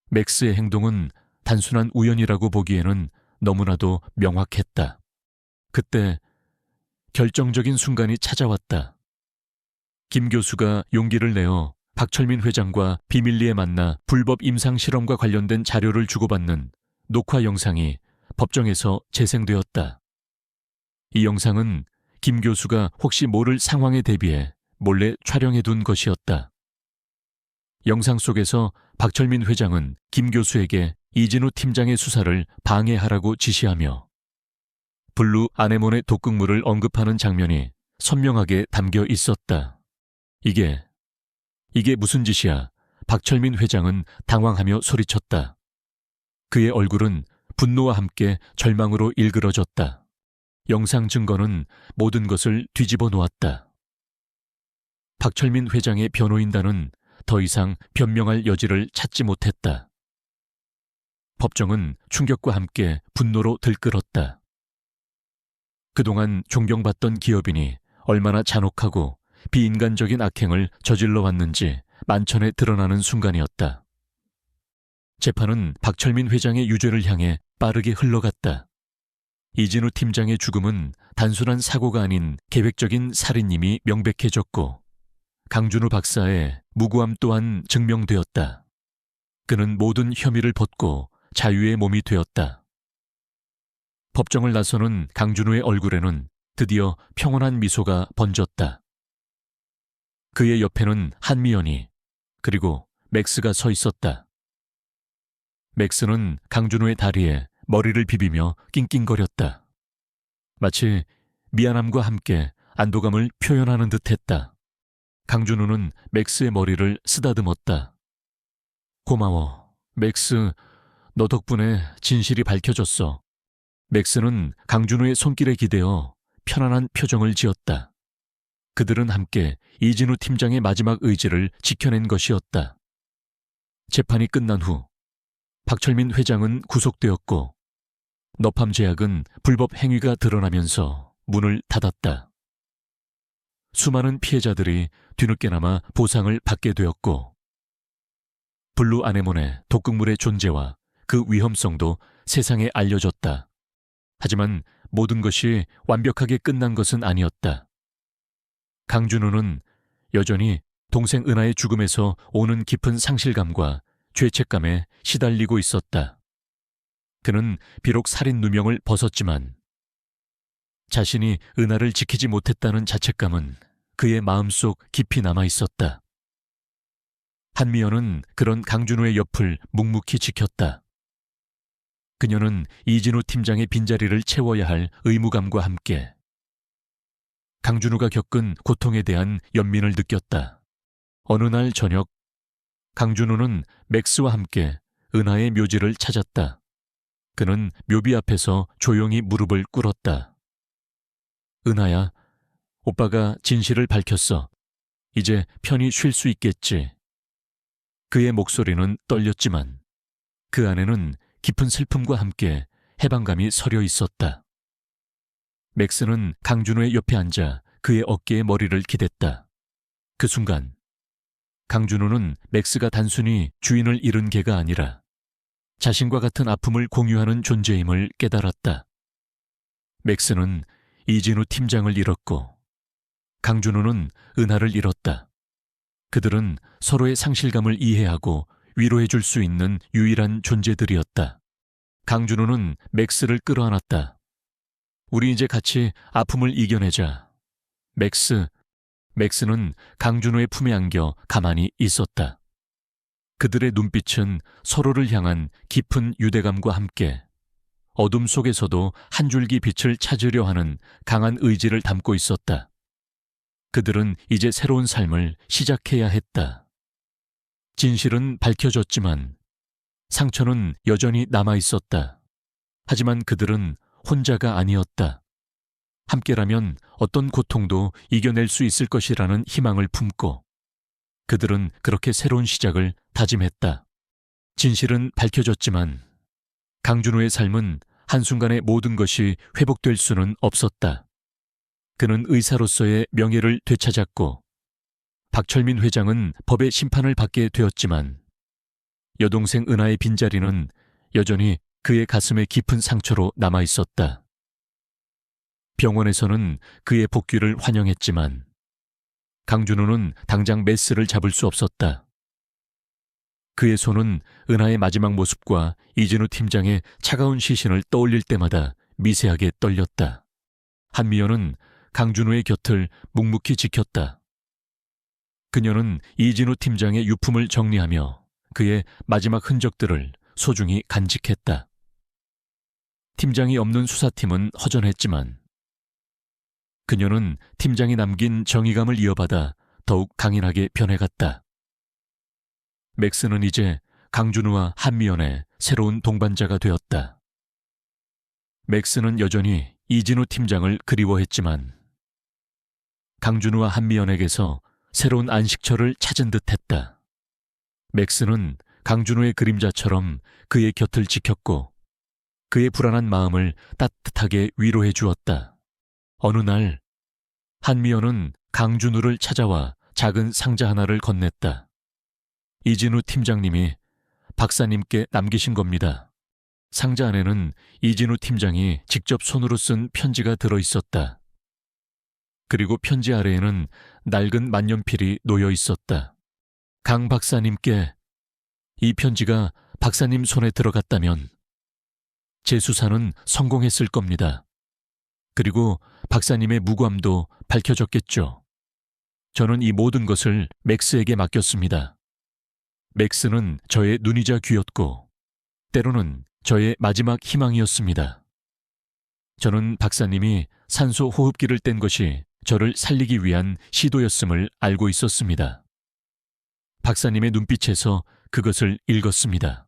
맥스의 행동은 단순한 우연이라고 보기에는 너무나도 명확했다. 그때 결정적인 순간이 찾아왔다. 김 교수가 용기를 내어 박철민 회장과 비밀리에 만나 불법 임상실험과 관련된 자료를 주고받는 녹화 영상이 법정에서 재생되었다. 이 영상은 김 교수가 혹시 모를 상황에 대비해 몰래 촬영해둔 것이었다. 영상 속에서 박철민 회장은 김 교수에게 이진우 팀장의 수사를 방해하라고 지시하며 블루 아네몬의 독극물을 언급하는 장면이 선명하게 담겨 있었다. 이게 무슨 짓이야? 박철민 회장은 당황하며 소리쳤다. 그의 얼굴은 분노와 함께 절망으로 일그러졌다. 영상 증거는 모든 것을 뒤집어 놓았다. 박철민 회장의 변호인단은 더 이상 변명할 여지를 찾지 못했다. 법정은 충격과 함께 분노로 들끓었다. 그동안 존경받던 기업인이 얼마나 잔혹하고 비인간적인 악행을 저질러 왔는지 만천에 드러나는 순간이었다. 재판은 박철민 회장의 유죄를 향해 빠르게 흘러갔다. 이진우 팀장의 죽음은 단순한 사고가 아닌 계획적인 살인임이 명백해졌고 강준우 박사의 무고함 또한 증명되었다. 그는 모든 혐의를 벗고 자유의 몸이 되었다. 법정을 나서는 강준우의 얼굴에는 드디어 평온한 미소가 번졌다. 그의 옆에는 한미연이 그리고 맥스가 서 있었다. 맥스는 강준우의 다리에 머리를 비비며 낑낑거렸다. 마치 미안함과 함께 안도감을 표현하는 듯했다. 강준우는 맥스의 머리를 쓰다듬었다. 고마워. 맥스, 너 덕분에 진실이 밝혀졌어. 맥스는 강준우의 손길에 기대어 편안한 표정을 지었다. 그들은 함께 이진우 팀장의 마지막 의지를 지켜낸 것이었다. 재판이 끝난 후 박철민 회장은 구속되었고 너팜 제약은 불법 행위가 드러나면서 문을 닫았다. 수많은 피해자들이 뒤늦게나마 보상을 받게 되었고 블루 아네몬의 독극물의 존재와 그 위험성도 세상에 알려졌다. 하지만 모든 것이 완벽하게 끝난 것은 아니었다. 강준우는 여전히 동생 은하의 죽음에서 오는 깊은 상실감과 죄책감에 시달리고 있었다. 그는 비록 살인 누명을 벗었지만 자신이 은하를 지키지 못했다는 자책감은 그의 마음속 깊이 남아 있었다. 한미연은 그런 강준우의 옆을 묵묵히 지켰다. 그녀는 이진우 팀장의 빈자리를 채워야 할 의무감과 함께 강준우가 겪은 고통에 대한 연민을 느꼈다. 어느 날 저녁, 강준우는 맥스와 함께 은하의 묘지를 찾았다. 그는 묘비 앞에서 조용히 무릎을 꿇었다. 은하야, 오빠가 진실을 밝혔어. 이제 편히 쉴 수 있겠지. 그의 목소리는 떨렸지만 그 안에는 깊은 슬픔과 함께 해방감이 서려 있었다. 맥스는 강준우의 옆에 앉아 그의 어깨에 머리를 기댔다. 그 순간 강준우는 맥스가 단순히 주인을 잃은 개가 아니라 자신과 같은 아픔을 공유하는 존재임을 깨달았다. 맥스는 이진우 팀장을 잃었고 강준우는 은하를 잃었다. 그들은 서로의 상실감을 이해하고 위로해 줄 수 있는 유일한 존재들이었다. 강준우는 맥스를 끌어안았다. 우리 이제 같이 아픔을 이겨내자. 맥스는 강준우의 품에 안겨 가만히 있었다. 그들의 눈빛은 서로를 향한 깊은 유대감과 함께 어둠 속에서도 한 줄기 빛을 찾으려 하는 강한 의지를 담고 있었다. 그들은 이제 새로운 삶을 시작해야 했다. 진실은 밝혀졌지만 상처는 여전히 남아 있었다. 하지만 그들은 혼자가 아니었다. 함께라면 어떤 고통도 이겨낼 수 있을 것이라는 희망을 품고 그들은 그렇게 새로운 시작을 다짐했다. 진실은 밝혀졌지만 강준우의 삶은 한순간에 모든 것이 회복될 수는 없었다. 그는 의사로서의 명예를 되찾았고 박철민 회장은 법의 심판을 받게 되었지만 여동생 은하의 빈자리는 여전히 그의 가슴에 깊은 상처로 남아 있었다. 병원에서는 그의 복귀를 환영했지만 강준우는 당장 메스를 잡을 수 없었다. 그의 손은 은하의 마지막 모습과 이진우 팀장의 차가운 시신을 떠올릴 때마다 미세하게 떨렸다. 한미연은 강준우의 곁을 묵묵히 지켰다. 그녀는 이진우 팀장의 유품을 정리하며 그의 마지막 흔적들을 소중히 간직했다. 팀장이 없는 수사팀은 허전했지만 그녀는 팀장이 남긴 정의감을 이어받아 더욱 강인하게 변해갔다. 맥스는 이제 강준우와 한미연의 새로운 동반자가 되었다. 맥스는 여전히 이진우 팀장을 그리워했지만 강준우와 한미연에게서 새로운 안식처를 찾은 듯했다. 맥스는 강준우의 그림자처럼 그의 곁을 지켰고 그의 불안한 마음을 따뜻하게 위로해 주었다. 어느 날 한미연은 강준우를 찾아와 작은 상자 하나를 건넸다. 이진우 팀장님이 박사님께 남기신 겁니다. 상자 안에는 이진우 팀장이 직접 손으로 쓴 편지가 들어 있었다. 그리고 편지 아래에는 낡은 만년필이 놓여 있었다. 강 박사님께 이 편지가 박사님 손에 들어갔다면 제 수사는 성공했을 겁니다. 그리고 박사님의 무고함도 밝혀졌겠죠. 저는 이 모든 것을 맥스에게 맡겼습니다. 맥스는 저의 눈이자 귀였고 때로는 저의 마지막 희망이었습니다. 저는 박사님이 산소 호흡기를 뗀 것이 저를 살리기 위한 시도였음을 알고 있었습니다. 박사님의 눈빛에서 그것을 읽었습니다.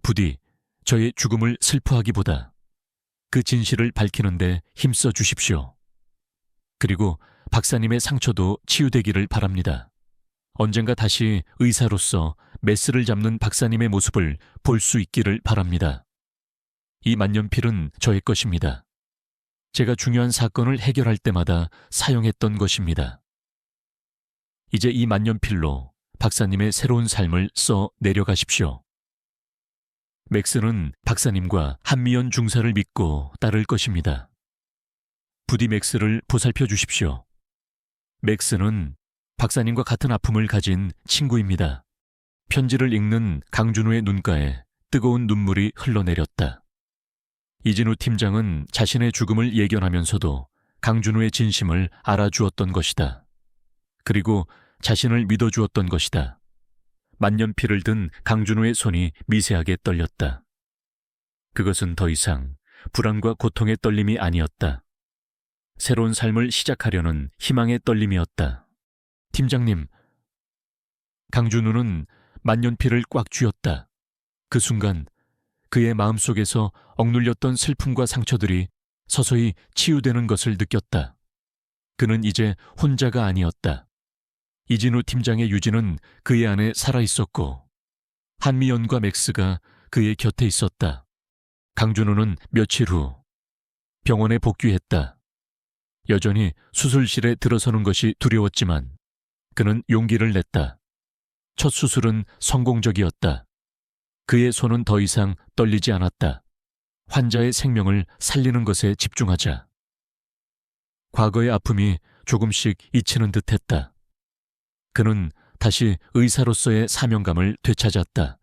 부디 저의 죽음을 슬퍼하기보다 그 진실을 밝히는데 힘써 주십시오. 그리고 박사님의 상처도 치유되기를 바랍니다. 언젠가 다시 의사로서 메스를 잡는 박사님의 모습을 볼 수 있기를 바랍니다. 이 만년필은 저의 것입니다. 제가 중요한 사건을 해결할 때마다 사용했던 것입니다. 이제 이 만년필로 박사님의 새로운 삶을 써 내려가십시오. 맥스는 박사님과 한미연 중사를 믿고 따를 것입니다. 부디 맥스를 보살펴 주십시오. 맥스는 박사님과 같은 아픔을 가진 친구입니다. 편지를 읽는 강준우의 눈가에 뜨거운 눈물이 흘러내렸다. 이진우 팀장은 자신의 죽음을 예견하면서도 강준우의 진심을 알아주었던 것이다. 그리고 자신을 믿어주었던 것이다. 만년필을 든 강준우의 손이 미세하게 떨렸다. 그것은 더 이상 불안과 고통의 떨림이 아니었다. 새로운 삶을 시작하려는 희망의 떨림이었다. 팀장님. 강준우는 만년필을 꽉 쥐었다. 그 순간 그의 마음속에서 억눌렸던 슬픔과 상처들이 서서히 치유되는 것을 느꼈다. 그는 이제 혼자가 아니었다. 이진우 팀장의 유지는 그의 안에 살아있었고 한미연과 맥스가 그의 곁에 있었다. 강준우는 며칠 후 병원에 복귀했다. 여전히 수술실에 들어서는 것이 두려웠지만 그는 용기를 냈다. 첫 수술은 성공적이었다. 그의 손은 더 이상 떨리지 않았다. 환자의 생명을 살리는 것에 집중하자. 과거의 아픔이 조금씩 잊히는 듯했다. 그는 다시 의사로서의 사명감을 되찾았다.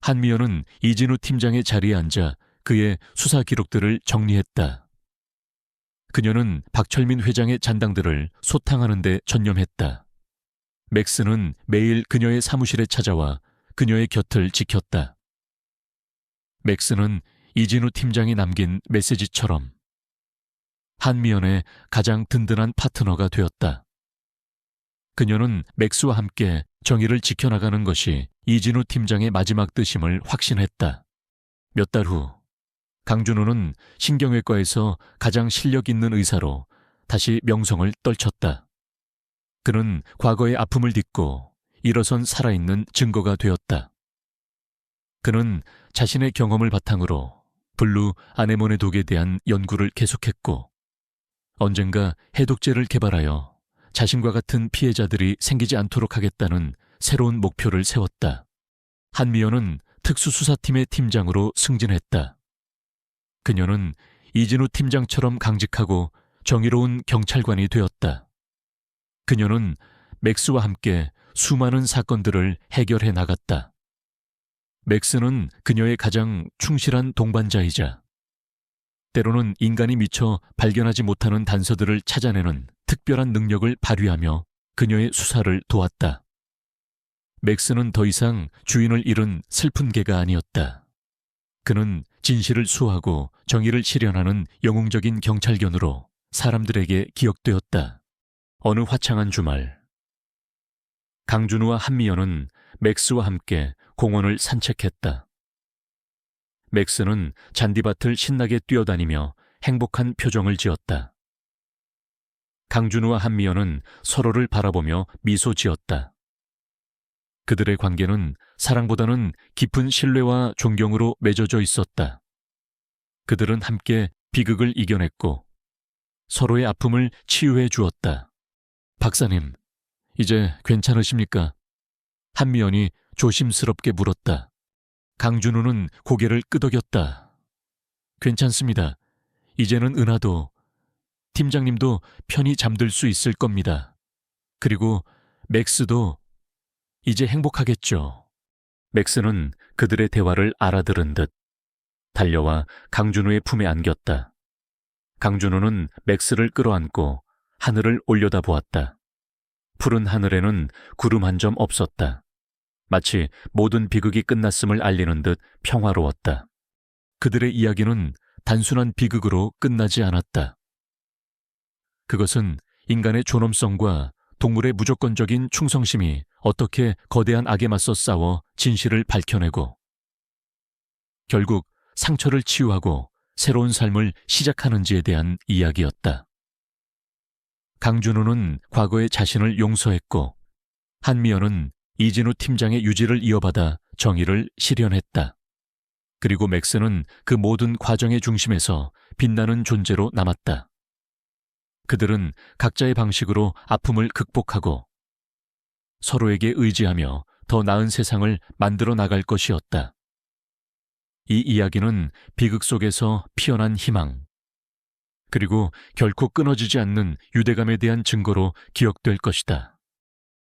한미연은 이진우 팀장의 자리에 앉아 그의 수사 기록들을 정리했다. 그녀는 박철민 회장의 잔당들을 소탕하는 데 전념했다. 맥스는 매일 그녀의 사무실에 찾아와 그녀의 곁을 지켰다. 맥스는 이진우 팀장이 남긴 메시지처럼 한미연의 가장 든든한 파트너가 되었다. 그녀는 맥스와 함께 정의를 지켜나가는 것이 이진우 팀장의 마지막 뜻임을 확신했다. 몇 달 후 강준우는 신경외과에서 가장 실력 있는 의사로 다시 명성을 떨쳤다. 그는 과거의 아픔을 딛고 일어선 살아있는 증거가 되었다. 그는 자신의 경험을 바탕으로 블루 아네모네 독에 대한 연구를 계속했고 언젠가 해독제를 개발하여 자신과 같은 피해자들이 생기지 않도록 하겠다는 새로운 목표를 세웠다. 한미연은 특수수사팀의 팀장으로 승진했다. 그녀는 이진우 팀장처럼 강직하고 정의로운 경찰관이 되었다. 그녀는 맥스와 함께 수많은 사건들을 해결해 나갔다. 맥스는 그녀의 가장 충실한 동반자이자 때로는 인간이 미처 발견하지 못하는 단서들을 찾아내는 특별한 능력을 발휘하며 그녀의 수사를 도왔다. 맥스는 더 이상 주인을 잃은 슬픈 개가 아니었다. 그는 진실을 수호하고 정의를 실현하는 영웅적인 경찰견으로 사람들에게 기억되었다. 어느 화창한 주말 강준우와 한미연은 맥스와 함께 공원을 산책했다. 맥스는 잔디밭을 신나게 뛰어다니며 행복한 표정을 지었다. 강준우와 한미연은 서로를 바라보며 미소 지었다. 그들의 관계는 사랑보다는 깊은 신뢰와 존경으로 맺어져 있었다. 그들은 함께 비극을 이겨냈고 서로의 아픔을 치유해 주었다. 박사님, 이제 괜찮으십니까? 한미연이 조심스럽게 물었다. 강준우는 고개를 끄덕였다. 괜찮습니다. 이제는 은하도, 팀장님도 편히 잠들 수 있을 겁니다. 그리고 맥스도 이제 행복하겠죠. 맥스는 그들의 대화를 알아들은 듯 달려와 강준우의 품에 안겼다. 강준우는 맥스를 끌어안고 하늘을 올려다보았다. 푸른 하늘에는 구름 한 점 없었다. 마치 모든 비극이 끝났음을 알리는 듯 평화로웠다. 그들의 이야기는 단순한 비극으로 끝나지 않았다. 그것은 인간의 존엄성과 동물의 무조건적인 충성심이 어떻게 거대한 악에 맞서 싸워 진실을 밝혀내고 결국 상처를 치유하고 새로운 삶을 시작하는지에 대한 이야기였다. 강준우는 과거의 자신을 용서했고 한미연은 이진우 팀장의 유지를 이어받아 정의를 실현했다. 그리고 맥스는 그 모든 과정의 중심에서 빛나는 존재로 남았다. 그들은 각자의 방식으로 아픔을 극복하고 서로에게 의지하며 더 나은 세상을 만들어 나갈 것이었다. 이 이야기는 비극 속에서 피어난 희망, 그리고 결코 끊어지지 않는 유대감에 대한 증거로 기억될 것이다.